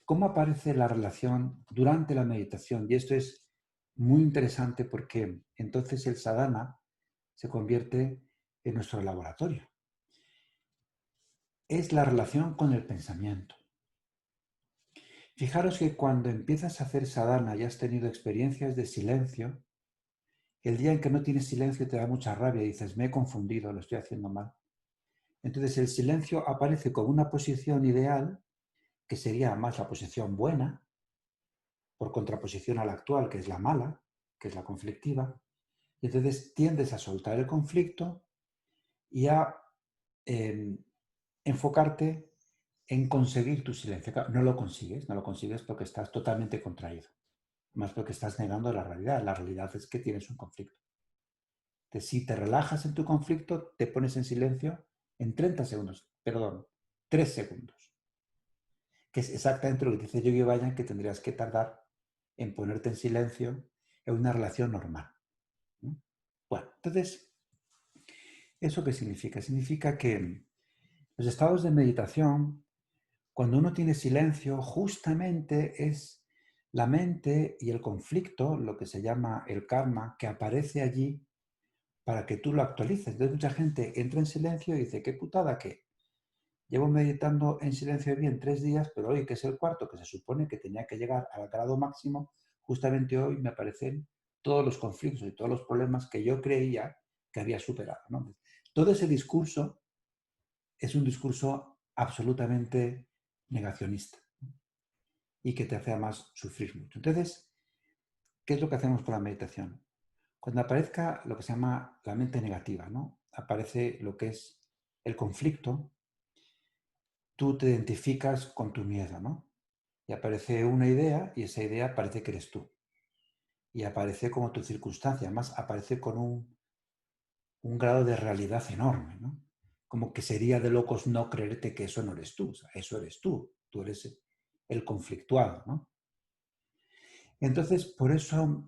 ¿cómo aparece la relación durante la meditación? Y esto es muy interesante porque entonces el sadhana se convierte en nuestro laboratorio. Es la relación con el pensamiento. Fijaros que cuando empiezas a hacer sadhana y has tenido experiencias de silencio, el día en que no tienes silencio te da mucha rabia y dices, me he confundido, lo estoy haciendo mal. Entonces el silencio aparece como una posición ideal, que sería más la posición buena, por contraposición a la actual, que es la mala, que es la conflictiva. Y entonces tiendes a soltar el conflicto y a enfocarte en conseguir tu silencio. No lo consigues porque estás totalmente contraído. Más porque estás negando la realidad. La realidad es que tienes un conflicto. Entonces, si te relajas en tu conflicto, te pones en silencio en 30 segundos, perdón, 3 segundos. Que es exactamente lo que dice Yogi Bayan, que tendrías que tardar en ponerte en silencio en una relación normal. ¿No? Bueno, entonces, ¿eso qué significa? Significa que los estados de meditación, cuando uno tiene silencio, justamente es la mente y el conflicto, lo que se llama el karma, que aparece allí para que tú lo actualices. Entonces mucha gente entra en silencio y dice, qué putada que llevo meditando en silencio bien 3 días, pero hoy, que es el cuarto, que se supone que tenía que llegar al grado máximo, justamente hoy me aparecen todos los conflictos y todos los problemas que yo creía que había superado, ¿no? Todo ese discurso es un discurso absolutamente negacionista, ¿no? Y que te hace además sufrir mucho. Entonces, ¿qué es lo que hacemos con la meditación? Cuando aparezca lo que se llama la mente negativa, ¿no? Aparece lo que es el conflicto, tú te identificas con tu miedo, ¿no? Y aparece una idea y esa idea parece que eres tú. Y aparece como tu circunstancia, además aparece con un grado de realidad enorme, ¿no? Como que sería de locos no creerte que eso no eres tú, o sea, eso eres tú eres el conflictuado, ¿no? Entonces, por eso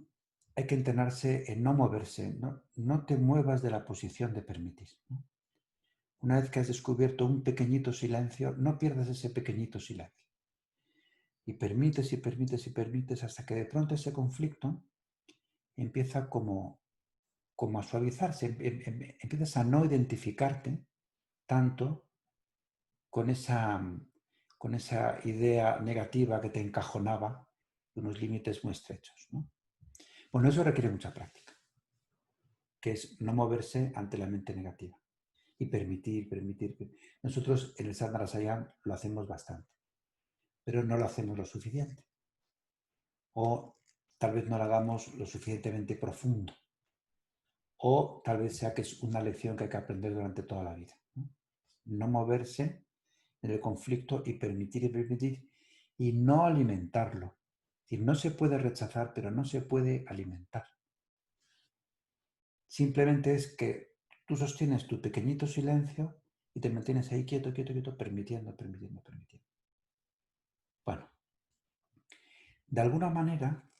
hay que entrenarse en no moverse, no te muevas de la posición de permitir, ¿no? Una vez que has descubierto un pequeñito silencio, no pierdas ese pequeñito silencio. Y permites y permites y permites hasta que de pronto ese conflicto empieza como a suavizarse, empiezas a no identificarte tanto con esa idea negativa que te encajonaba de unos límites muy estrechos, ¿no? Bueno, eso requiere mucha práctica, que es no moverse ante la mente negativa y permitir. Nosotros en el Sadhana Rasayan lo hacemos bastante, pero no lo hacemos lo suficiente. O tal vez no lo hagamos lo suficientemente profundo. O tal vez sea que es una lección que hay que aprender durante toda la vida. No moverse en el conflicto y permitir y no alimentarlo. Es decir, no se puede rechazar, pero no se puede alimentar. Simplemente es que tú sostienes tu pequeñito silencio y te mantienes ahí quieto, permitiendo. Bueno, de alguna manera,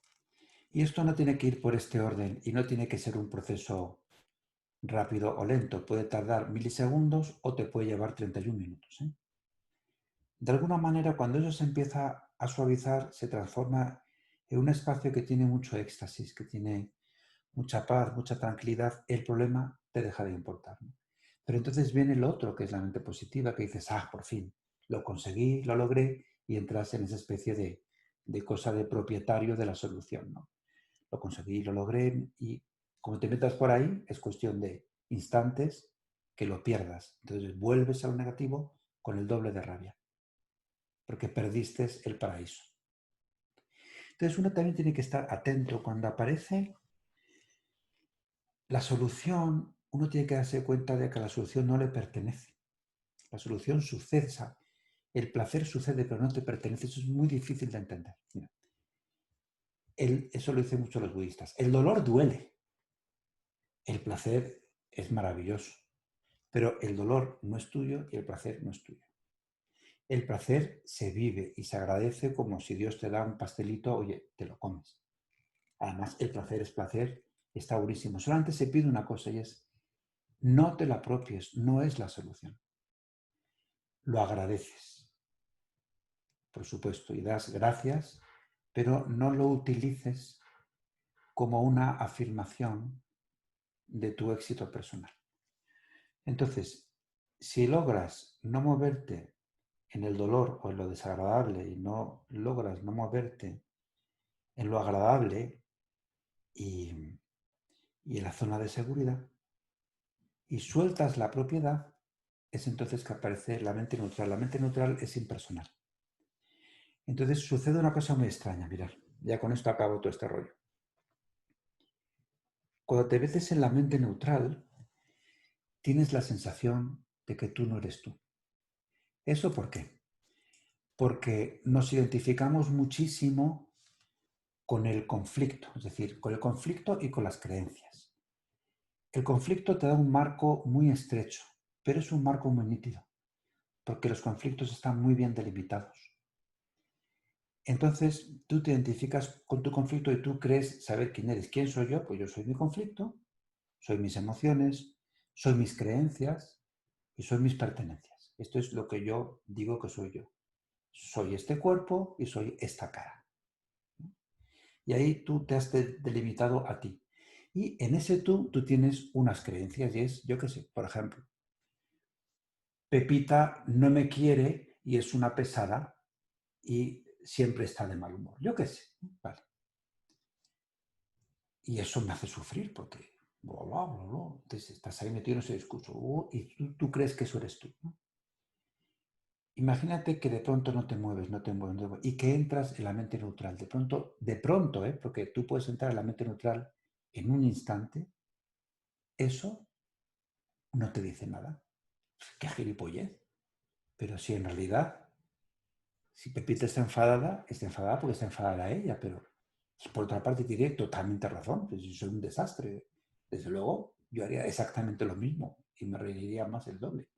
y esto no tiene que ir por este orden y no tiene que ser un proceso rápido o lento, puede tardar milisegundos o te puede llevar 31 minutos, ¿eh? De alguna manera, cuando eso se empieza a suavizar, se transforma en un espacio que tiene mucho éxtasis, que tiene mucha paz, mucha tranquilidad. El problema te deja de importar, ¿no? Pero entonces viene lo otro, que es la mente positiva, que dices, por fin, lo conseguí, lo logré, y entras en esa especie de cosa de propietario de la solución, ¿no? Lo conseguí, lo logré, y como te metas por ahí, es cuestión de instantes que lo pierdas. Entonces vuelves a lo negativo con el doble de rabia, porque perdiste el paraíso. Entonces uno también tiene que estar atento cuando aparece la solución. Uno tiene que darse cuenta de que la solución no le pertenece. La solución sucede, el placer sucede, pero no te pertenece. Eso es muy difícil de entender. Mira, eso lo dicen mucho los budistas. El dolor duele. El placer es maravilloso, pero el dolor no es tuyo y el placer no es tuyo. El placer se vive y se agradece como si Dios te da un pastelito, oye, te lo comes. Además, el placer es placer, está buenísimo. Solamente se pide una cosa y es, no te la apropies, no es la solución. Lo agradeces, por supuesto, y das gracias, pero no lo utilices como una afirmación de tu éxito personal. Entonces, si logras no moverte en el dolor o en lo desagradable y no logras no moverte en lo agradable y en la zona de seguridad y sueltas la propiedad, es entonces que aparece la mente neutral. La mente neutral es impersonal. Entonces sucede una cosa muy extraña, mirad, ya con esto acabo todo este rollo. Cuando te metes en la mente neutral, tienes la sensación de que tú no eres tú. ¿Eso por qué? Porque nos identificamos muchísimo con el conflicto, es decir, con el conflicto y con las creencias. El conflicto te da un marco muy estrecho, pero es un marco muy nítido, porque los conflictos están muy bien delimitados. Entonces, tú te identificas con tu conflicto y tú crees saber quién eres. ¿Quién soy yo? Pues yo soy mi conflicto, soy mis emociones, soy mis creencias y soy mis pertenencias. Esto es lo que yo digo que soy yo. Soy este cuerpo y soy esta cara. Y ahí tú te has delimitado a ti. Y en ese tú tienes unas creencias y es, yo qué sé, por ejemplo, Pepita no me quiere y es una pesada y siempre está de mal humor. Yo qué sé, vale. Y eso me hace sufrir porque bla, bla, bla, bla. Entonces estás ahí metido en ese discurso y tú crees que eso eres tú, ¿no? Imagínate que de pronto no te mueves, no te mueves, y que entras en la mente neutral. De pronto, porque tú puedes entrar en la mente neutral en un instante, eso no te dice nada. ¡Qué gilipollez! Pero si en realidad, si Pepita está enfadada porque está enfadada ella, pero por otra parte tiene totalmente razón, pues yo soy un desastre. Desde luego, yo haría exactamente lo mismo y me reiría más el doble.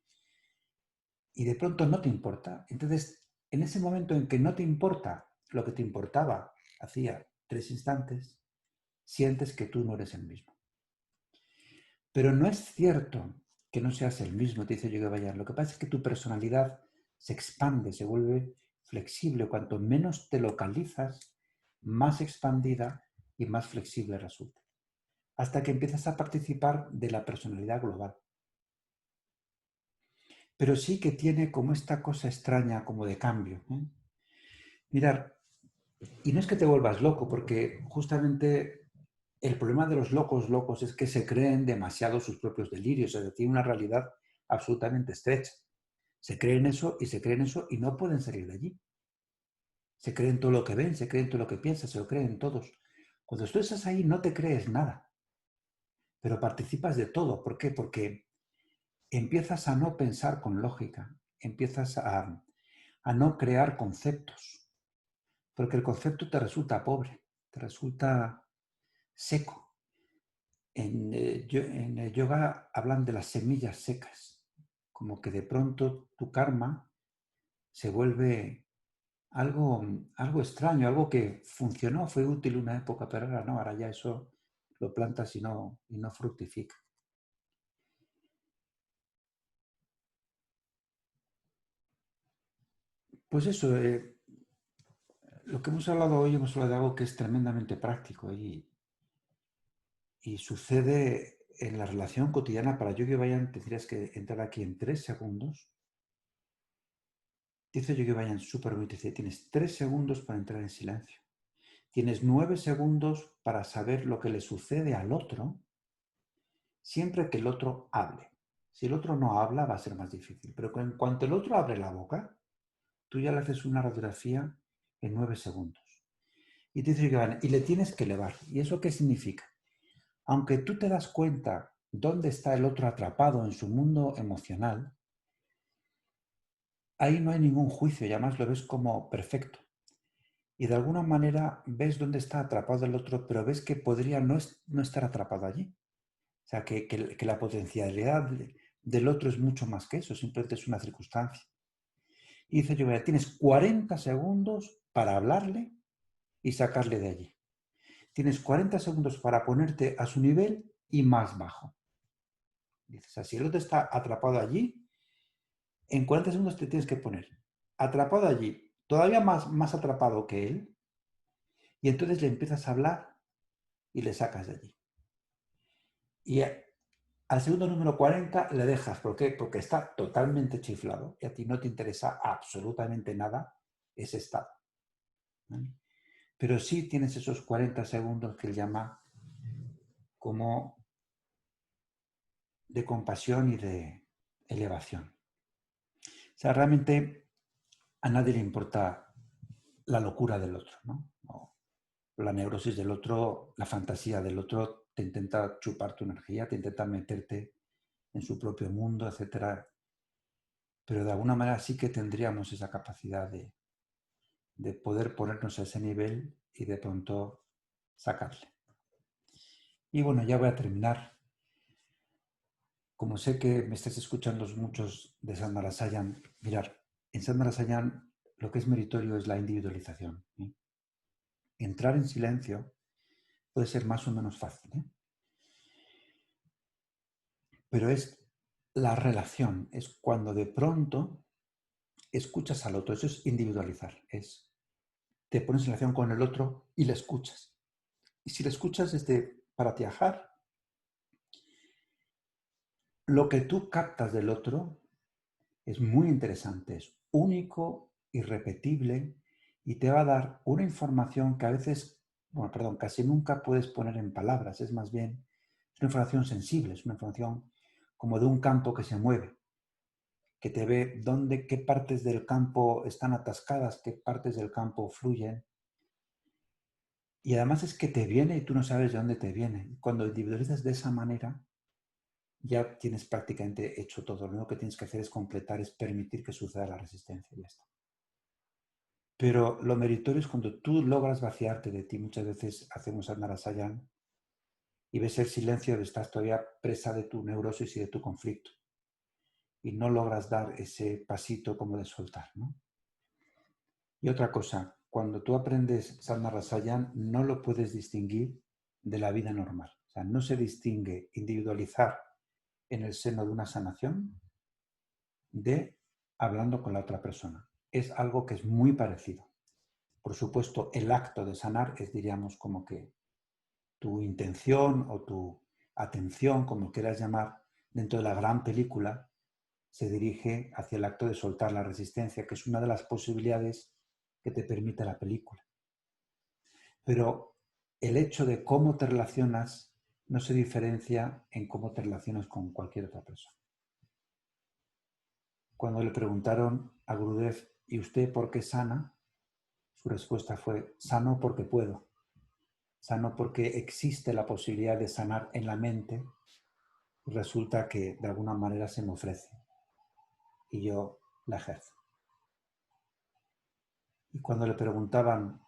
Y de pronto no te importa. Entonces, en ese momento en que no te importa lo que te importaba hacía 3 instantes, sientes que tú no eres el mismo. Pero no es cierto que no seas el mismo, te dice Yogi Bhayan. Lo que pasa es que tu personalidad se expande, se vuelve flexible. Cuanto menos te localizas, más expandida y más flexible resulta. Hasta que empiezas a participar de la personalidad global. Pero sí que tiene como esta cosa extraña, como de cambio. Mirar, y no es que te vuelvas loco, porque justamente el problema de los locos es que se creen demasiado sus propios delirios, es decir, una realidad absolutamente estrecha. Se creen eso y se creen eso y no pueden salir de allí. Se creen todo lo que ven, se creen todo lo que piensan, se lo creen todos. Cuando tú estás ahí no te crees nada, pero participas de todo. ¿Por qué? Porque empiezas a no pensar con lógica, empiezas a no crear conceptos, porque el concepto te resulta pobre, te resulta seco. En el yoga hablan de las semillas secas, como que de pronto tu karma se vuelve algo extraño, algo que funcionó, fue útil una época, pero ahora no, ahora ya eso lo plantas y no fructifica. Pues eso, lo que hemos hablado hoy, hemos hablado de algo que es tremendamente práctico y sucede en la relación cotidiana. Para Yogi Bhayan tendrías que entrar aquí en 3 segundos. Dice Yogi Bhayan súper bonito, dice, tienes 3 segundos para entrar en silencio. Tienes 9 segundos para saber lo que le sucede al otro siempre que el otro hable. Si el otro no habla va a ser más difícil, pero en cuanto el otro abre la boca, tú ya le haces una radiografía en 9 segundos. Y te dice Yogi Bhayan, y le tienes que elevar. ¿Y eso qué significa? Aunque tú te das cuenta dónde está el otro atrapado en su mundo emocional, ahí no hay ningún juicio y además lo ves como perfecto. Y de alguna manera ves dónde está atrapado el otro, pero ves que podría no estar atrapado allí. O sea, que la potencialidad del otro es mucho más que eso, simplemente es una circunstancia. Y dice yo, tienes 40 segundos para hablarle y sacarle de allí. Tienes 40 segundos para ponerte a su nivel y más bajo. Dices, si el otro está atrapado allí, en 40 segundos te tienes que poner atrapado allí, todavía más atrapado que él, y entonces le empiezas a hablar y le sacas de allí. Y al segundo número 40 le dejas. ¿Por qué? Porque está totalmente chiflado y a ti no te interesa absolutamente nada ese estado. ¿Vale? Pero sí tienes esos 40 segundos que él llama como de compasión y de elevación. O sea, realmente a nadie le importa la locura del otro, ¿no? O la neurosis del otro, la fantasía del otro, te intenta chupar tu energía, te intenta meterte en su propio mundo, etc. Pero de alguna manera sí que tendríamos esa capacidad de poder ponernos a ese nivel y de pronto sacarle. Y bueno, ya voy a terminar. Como sé que me estáis escuchando muchos de Sandarasayan, mirar, en Sandarasayan lo que es meritorio es la individualización. Entrar en silencio puede ser más o menos fácil, pero es la relación, es cuando de pronto escuchas al otro. Eso es individualizar, te pones en relación con el otro y le escuchas. Y si le escuchas desde para viajar, lo que tú captas del otro es muy interesante, es único, irrepetible y te va a dar una información que a veces, casi nunca puedes poner en palabras. Es más bien, es una información sensible, es una información como de un campo que se mueve, que te ve qué partes del campo están atascadas, qué partes del campo fluyen. Y además es que te viene y tú no sabes de dónde te viene. Cuando individualizas de esa manera, ya tienes prácticamente hecho todo. Lo único que tienes que hacer es completar, es permitir que suceda la resistencia y ya está. Pero lo meritorio es cuando tú logras vaciarte de ti. Muchas veces hacemos Sandarasayan y ves el silencio de estás todavía presa de tu neurosis y de tu conflicto. Y no logras dar ese pasito como de soltar, ¿no? Y otra cosa, cuando tú aprendes Sadhana Rasayan, no lo puedes distinguir de la vida normal. O sea, no se distingue individualizar en el seno de una sanación de hablando con la otra persona. Es algo que es muy parecido. Por supuesto, el acto de sanar es, diríamos, como que tu intención o tu atención, como quieras llamar, dentro de la gran película, se dirige hacia el acto de soltar la resistencia, que es una de las posibilidades que te permite la película. Pero el hecho de cómo te relacionas no se diferencia en cómo te relacionas con cualquier otra persona. Cuando le preguntaron a Gurudev, ¿y usted por qué sana? Su respuesta fue, sano porque puedo. Sano porque existe la posibilidad de sanar en la mente. Y resulta que de alguna manera se me ofrece. Y yo la ejerzo. Y cuando le preguntaban,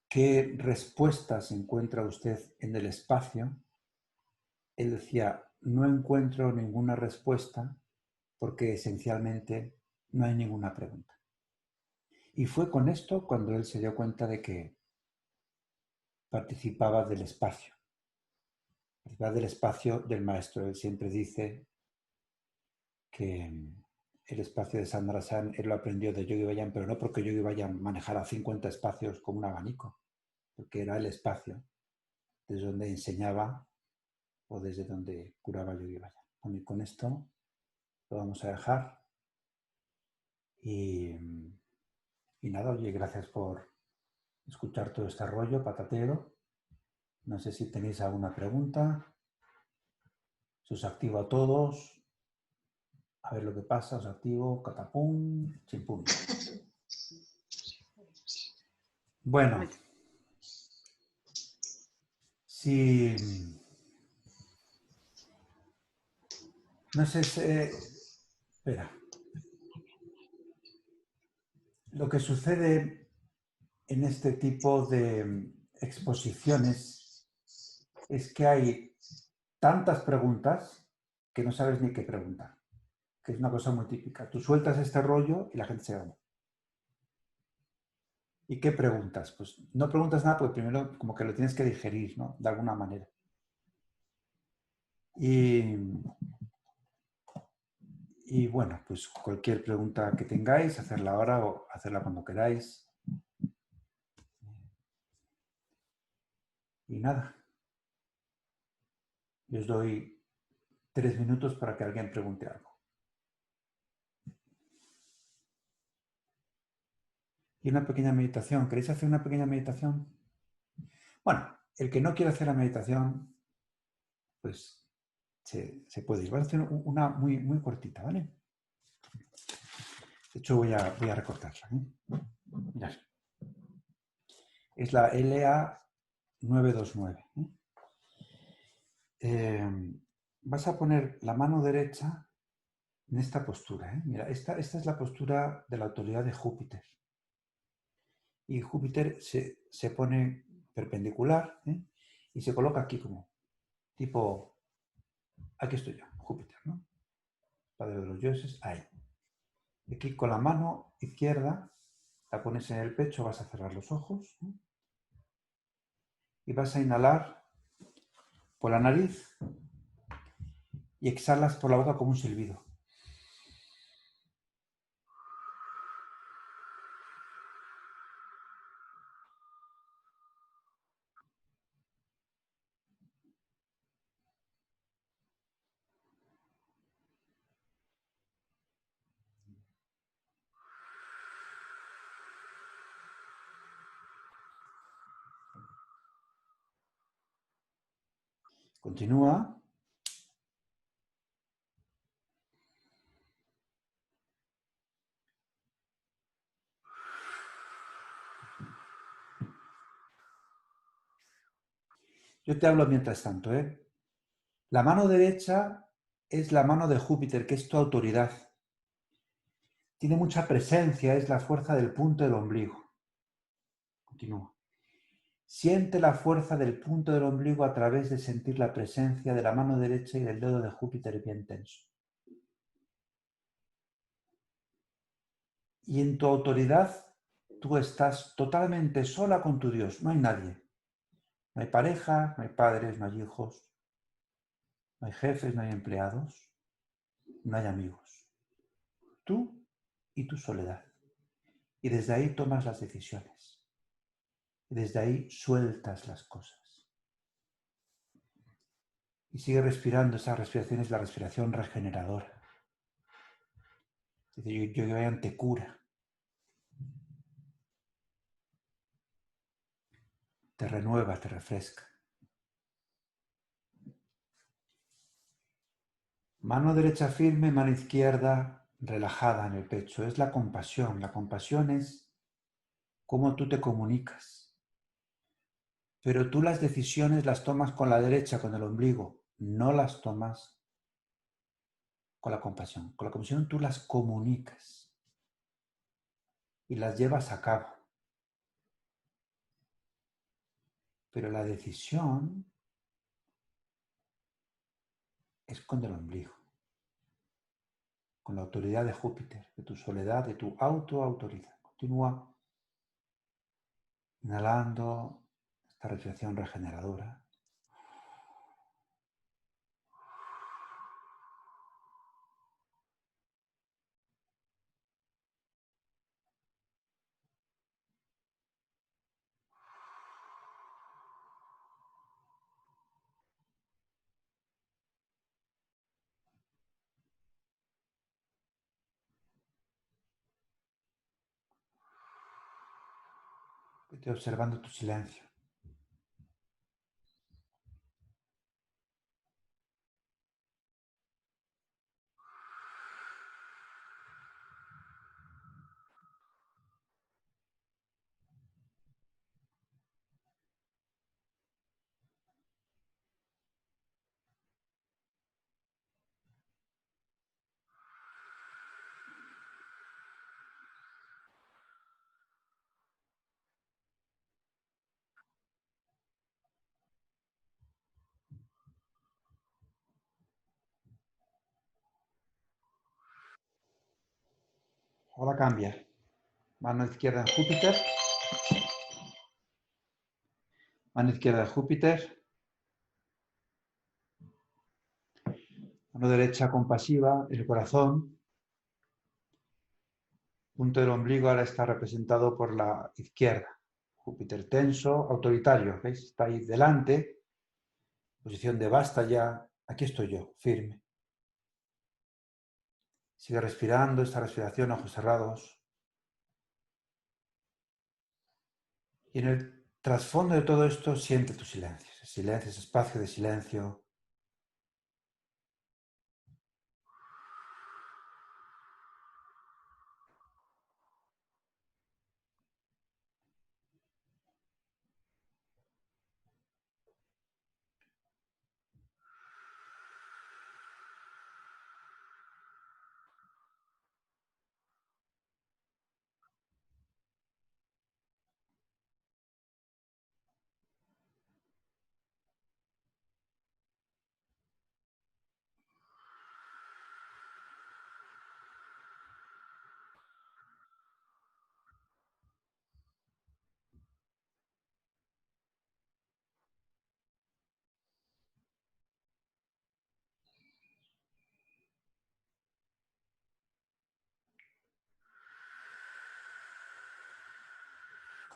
¿qué respuestas encuentra usted en el espacio? Él decía, no encuentro ninguna respuesta porque esencialmente no hay ninguna pregunta. Y fue con esto cuando él se dio cuenta de que participaba del espacio. Participaba del espacio del maestro. Él siempre dice que el espacio de Sandrasan él lo aprendió de Yogi Bhajan, pero no porque Yogi Bhajan manejara 50 espacios como un abanico, porque era el espacio desde donde enseñaba o desde donde curaba Yogi Bhajan. Bueno, y con esto lo vamos a dejar. Y nada, oye, gracias por escuchar todo este rollo patatero. No sé si tenéis alguna pregunta. Se os activo a todos. A ver lo que pasa, os activo, catapum, chimpum. Bueno, si... No sé si... espera. Lo que sucede en este tipo de exposiciones es que hay tantas preguntas que no sabes ni qué preguntar, que es una cosa muy típica. Tú sueltas este rollo y la gente se va. ¿Y qué preguntas? Pues no preguntas nada porque primero como que lo tienes que digerir, ¿no? De alguna manera. Y bueno, pues cualquier pregunta que tengáis, hacerla ahora o hacerla cuando queráis. Y nada. Yo os doy 3 minutos para que alguien pregunte algo. Y una pequeña meditación. ¿Queréis hacer una pequeña meditación? Bueno, el que no quiera hacer la meditación, pues se puede ir. Voy a hacer una muy, muy cortita, ¿vale? De hecho, voy a recortarla. Mirad. Es la LA929. Vas a poner la mano derecha en esta postura. Mira, esta es la postura de la autoridad de Júpiter. Y Júpiter se pone perpendicular y se coloca aquí como tipo, aquí estoy yo, Júpiter, ¿no? Padre de los dioses, ahí. Y aquí con la mano izquierda la pones en el pecho, vas a cerrar los ojos y vas a inhalar por la nariz y exhalas por la boca como un silbido. Continúa. Yo te hablo mientras tanto. La mano derecha es la mano de Júpiter, que es tu autoridad. Tiene mucha presencia, es la fuerza del punto del ombligo. Continúa. Siente la fuerza del punto del ombligo a través de sentir la presencia de la mano derecha y del dedo de Júpiter bien tenso. Y en tu autoridad tú estás totalmente sola con tu Dios, no hay nadie. No hay pareja, no hay padres, no hay hijos, no hay jefes, no hay empleados, no hay amigos. Tú y tu soledad. Y desde ahí tomas las decisiones. Y desde ahí sueltas las cosas. Y sigue respirando. Esa respiración es la respiración regeneradora. Es decir, yo te cura, te renueva, te refresca. Mano derecha firme, mano izquierda relajada en el pecho. Es la compasión. La compasión es cómo tú te comunicas. Pero tú las decisiones las tomas con la derecha, con el ombligo. No las tomas con la compasión. Con la compasión tú las comunicas y las llevas a cabo. Pero la decisión es con el ombligo, con la autoridad de Júpiter, de tu soledad, de tu autoautoridad. Continúa inhalando esta respiración regeneradora. Vete observando tu silencio. Ahora cambia. Mano izquierda en Júpiter. Mano izquierda en Júpiter. Mano derecha compasiva, el corazón. Punto del ombligo ahora está representado por la izquierda. Júpiter tenso, autoritario. ¿Veis? Está ahí delante. Posición de basta ya. Aquí estoy yo, firme. Sigue respirando esta respiración, ojos cerrados. Y en el trasfondo de todo esto siente tu silencio. Ese silencio, ese espacio de silencio.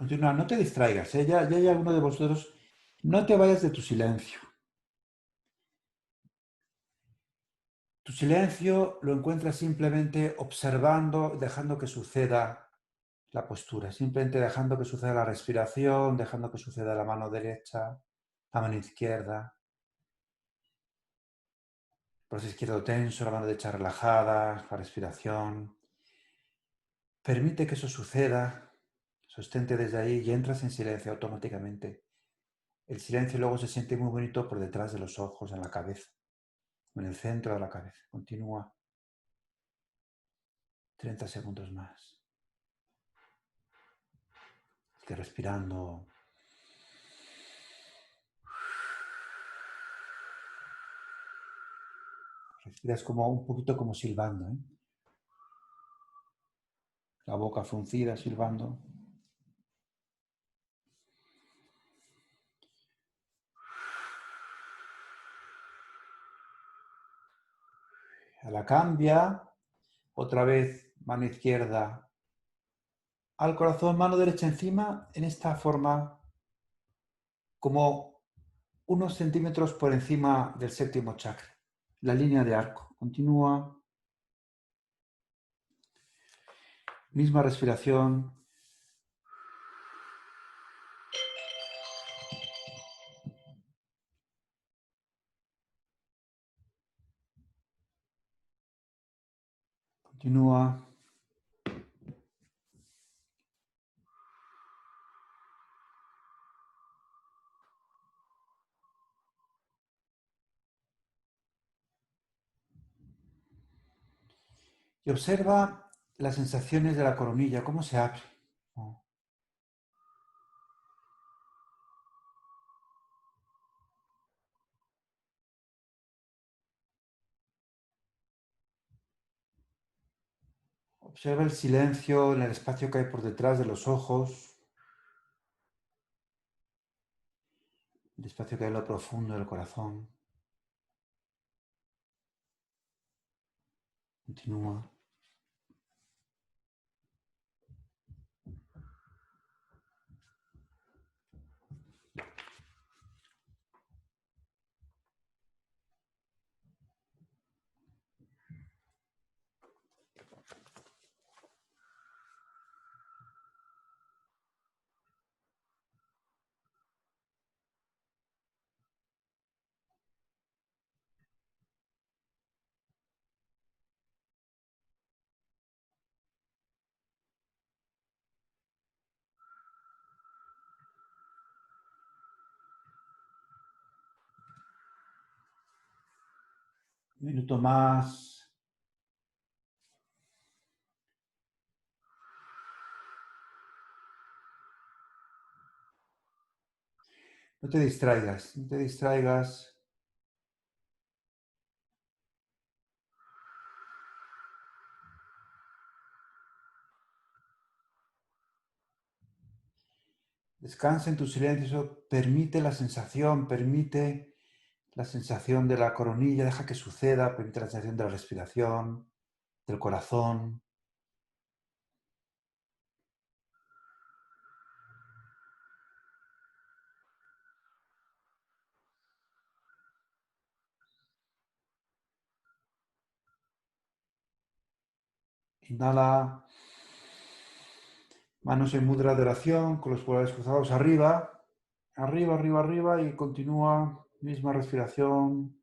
Continúa, no te distraigas, ¿eh? Ya hay alguno de vosotros. No te vayas de tu silencio. Tu silencio lo encuentras simplemente observando, dejando que suceda la postura, simplemente dejando que suceda la respiración, dejando que suceda la mano derecha, la mano izquierda, el brazo izquierdo tenso, la mano derecha relajada, la respiración. Permite que eso suceda, sostente desde ahí y entras en silencio automáticamente. El silencio luego se siente muy bonito por detrás de los ojos, en la cabeza, en el centro de la cabeza. Continúa 30 segundos más. Sigue respirando. Respiras como un poquito como silbando, ¿eh? La boca fruncida, silbando. La cambia. Otra vez, mano izquierda al corazón, mano derecha encima, en esta forma, como unos centímetros por encima del séptimo chakra. La línea de arco. Continúa. Misma respiración. Continúa. Y observa las sensaciones de la coronilla, cómo se abre. Observa el silencio en el espacio que hay por detrás de los ojos, el espacio que hay en lo profundo del corazón. Continúa. Un minuto más. No te distraigas, no te distraigas. Descansa en tu silencio, permite la sensación de la coronilla, deja que suceda, permite la sensación de la respiración, del corazón. Inhala, manos en mudra de oración, con los pulgares cruzados arriba, arriba, arriba, arriba y continúa, misma respiración.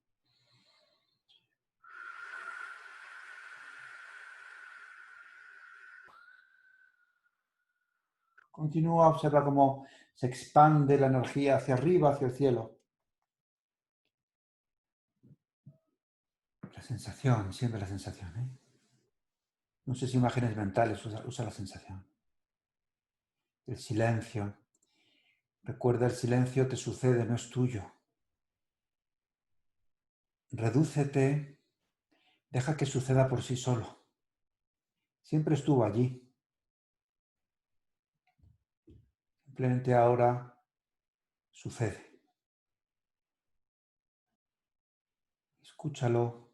Continúa, observa cómo se expande la energía hacia arriba, hacia el cielo. La sensación, siempre la sensación. No uses imágenes mentales, usa la sensación. El silencio. Recuerda, el silencio te sucede, no es tuyo. Redúcete, deja que suceda por sí solo. Siempre estuvo allí. Simplemente ahora sucede. Escúchalo.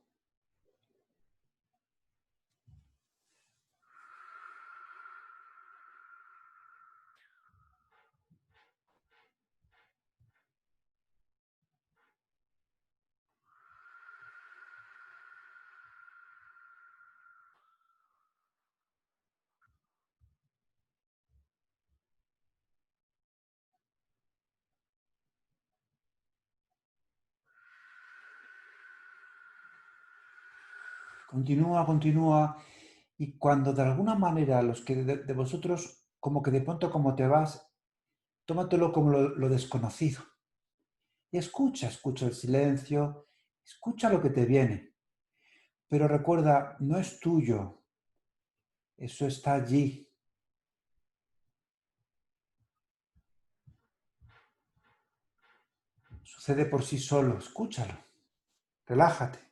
Continúa, continúa. Y cuando de alguna manera los que de vosotros, como que de pronto como te vas, tómatelo como lo desconocido. Y escucha, escucha el silencio, escucha lo que te viene. Pero recuerda, no es tuyo, eso está allí. Sucede por sí solo, escúchalo, relájate.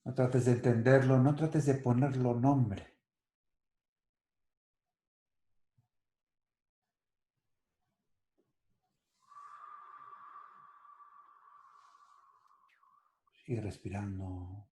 No trates de entenderlo, no trates de ponerlo nombre. Sigue respirando.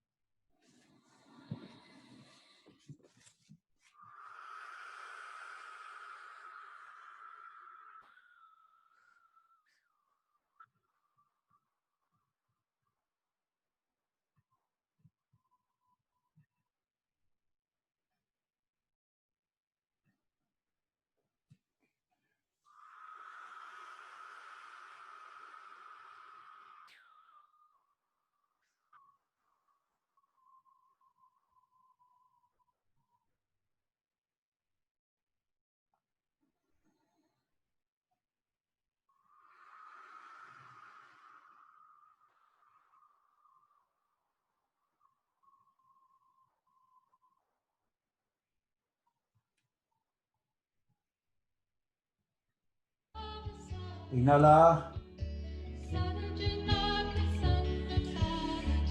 Inhala.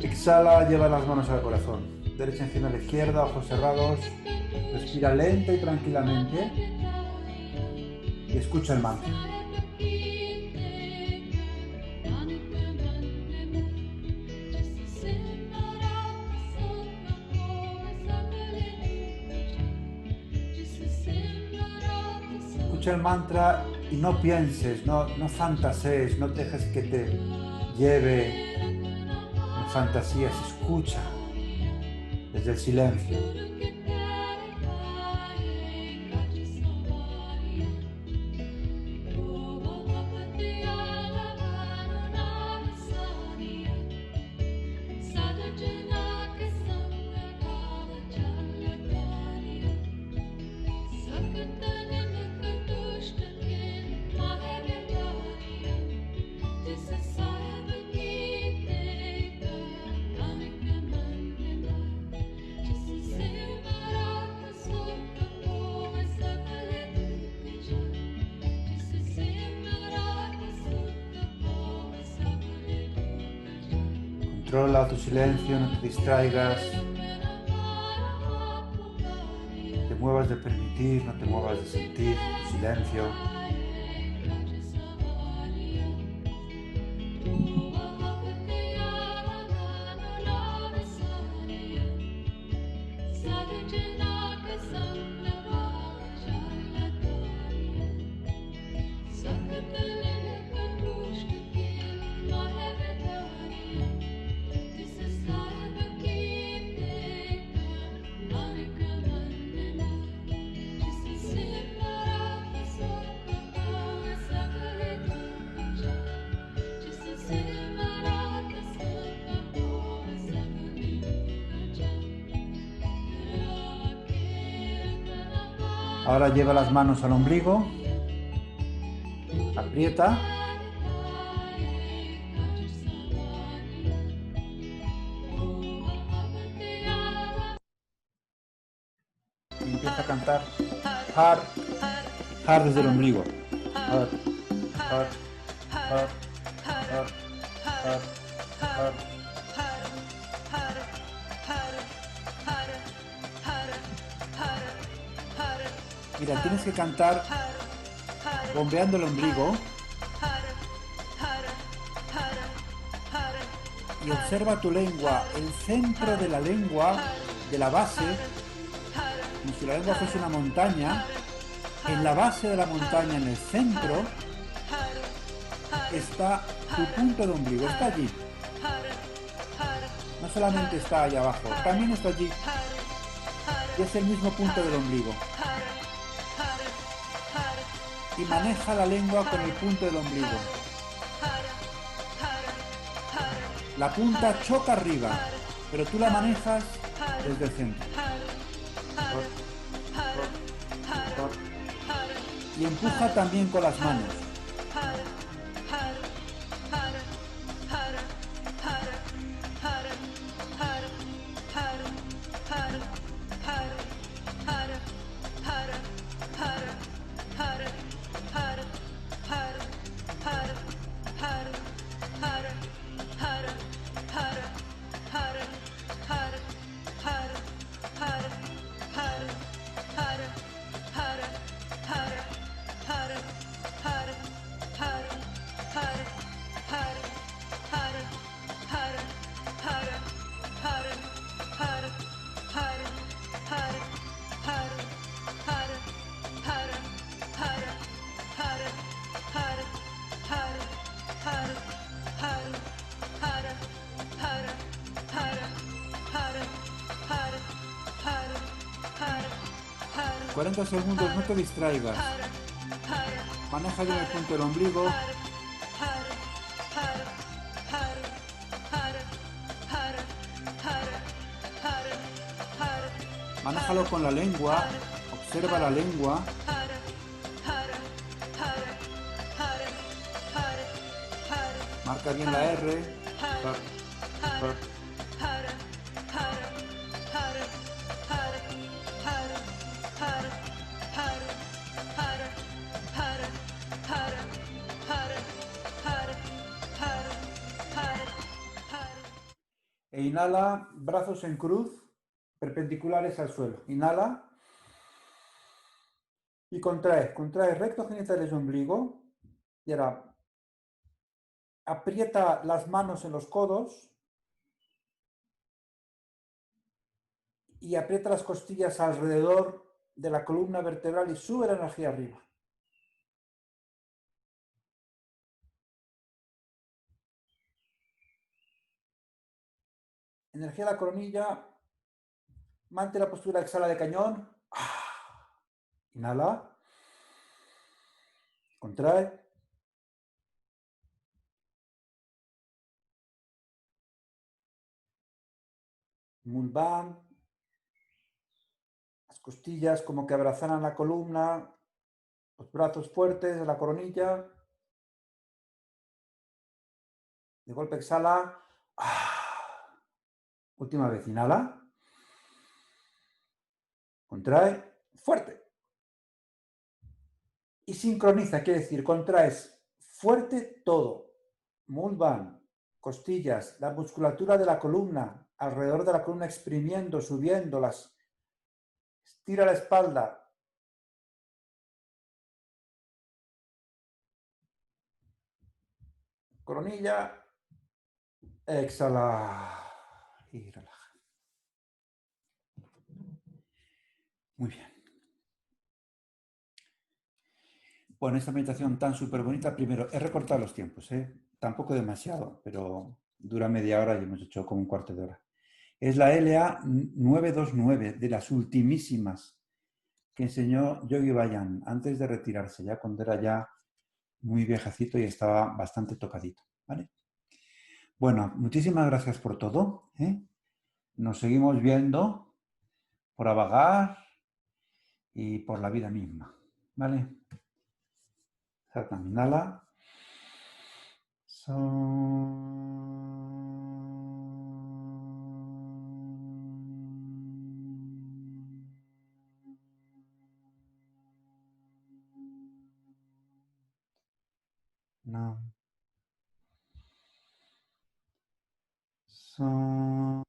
Exhala, lleva las manos al corazón. Derecha encima de la izquierda, ojos cerrados. Respira lenta y tranquilamente. Y escucha el mantra. Escucha el mantra y no pienses, no fantasees, no dejes que te lleve en fantasías. Escucha desde el silencio. Controla tu silencio, no te distraigas. Te muevas de permitir, no te muevas de sentir tu silencio. Ahora lleva las manos al ombligo, aprieta y empieza a cantar Har, Har desde el ombligo. Har, Har, Har, Har, Har, Har. Mira, tienes que cantar bombeando el ombligo y observa tu lengua, el centro de la lengua, de la base, como si la lengua fuese una montaña. En la base de la montaña, en el centro, está tu punto de ombligo, está allí. No solamente está allá abajo, también está allí. Y es el mismo punto del ombligo. Y maneja la lengua con el punto del ombligo. La punta choca arriba, pero tú la manejas desde el centro. Y empuja también con las manos. 40 segundos, no te distraigas. Maneja bien el punto del ombligo. Manéjalo con la lengua. Observa la lengua. Marca bien la R. E inhala, brazos en cruz, perpendiculares al suelo. Inhala. Y contrae, contrae recto genitales y ombligo. Y ahora aprieta las manos en los codos. Y aprieta las costillas alrededor de la columna vertebral y sube la energía arriba. Energía de la coronilla. Mantén la postura, exhala de cañón. Inhala. Contrae. Mulvan. Las costillas como que abrazan la columna. Los brazos fuertes de la coronilla. De golpe exhala. Última vez. Inhala. Contrae. Fuerte. Y sincroniza, quiere decir, contraes fuerte todo. Mulvan, costillas, la musculatura de la columna, alrededor de la columna exprimiendo, subiéndolas. Estira la espalda. Coronilla. Exhala. Y relaja. Muy bien. Bueno, esta meditación tan súper bonita, primero, he recortado los tiempos, tampoco demasiado, pero dura media hora y hemos hecho como un cuarto de hora. Es la LA 929, de las ultimísimas que enseñó Yogi Bayan antes de retirarse, ya cuando era ya muy viejecito y estaba bastante tocadito, ¿vale? Bueno, muchísimas gracias por todo, Nos seguimos viendo por Avagar y por la vida misma, ¿vale? Inhala. No. No.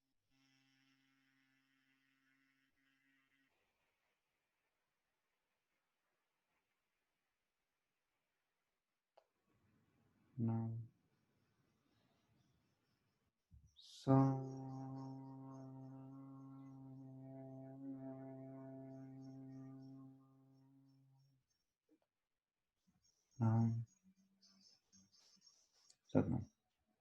No.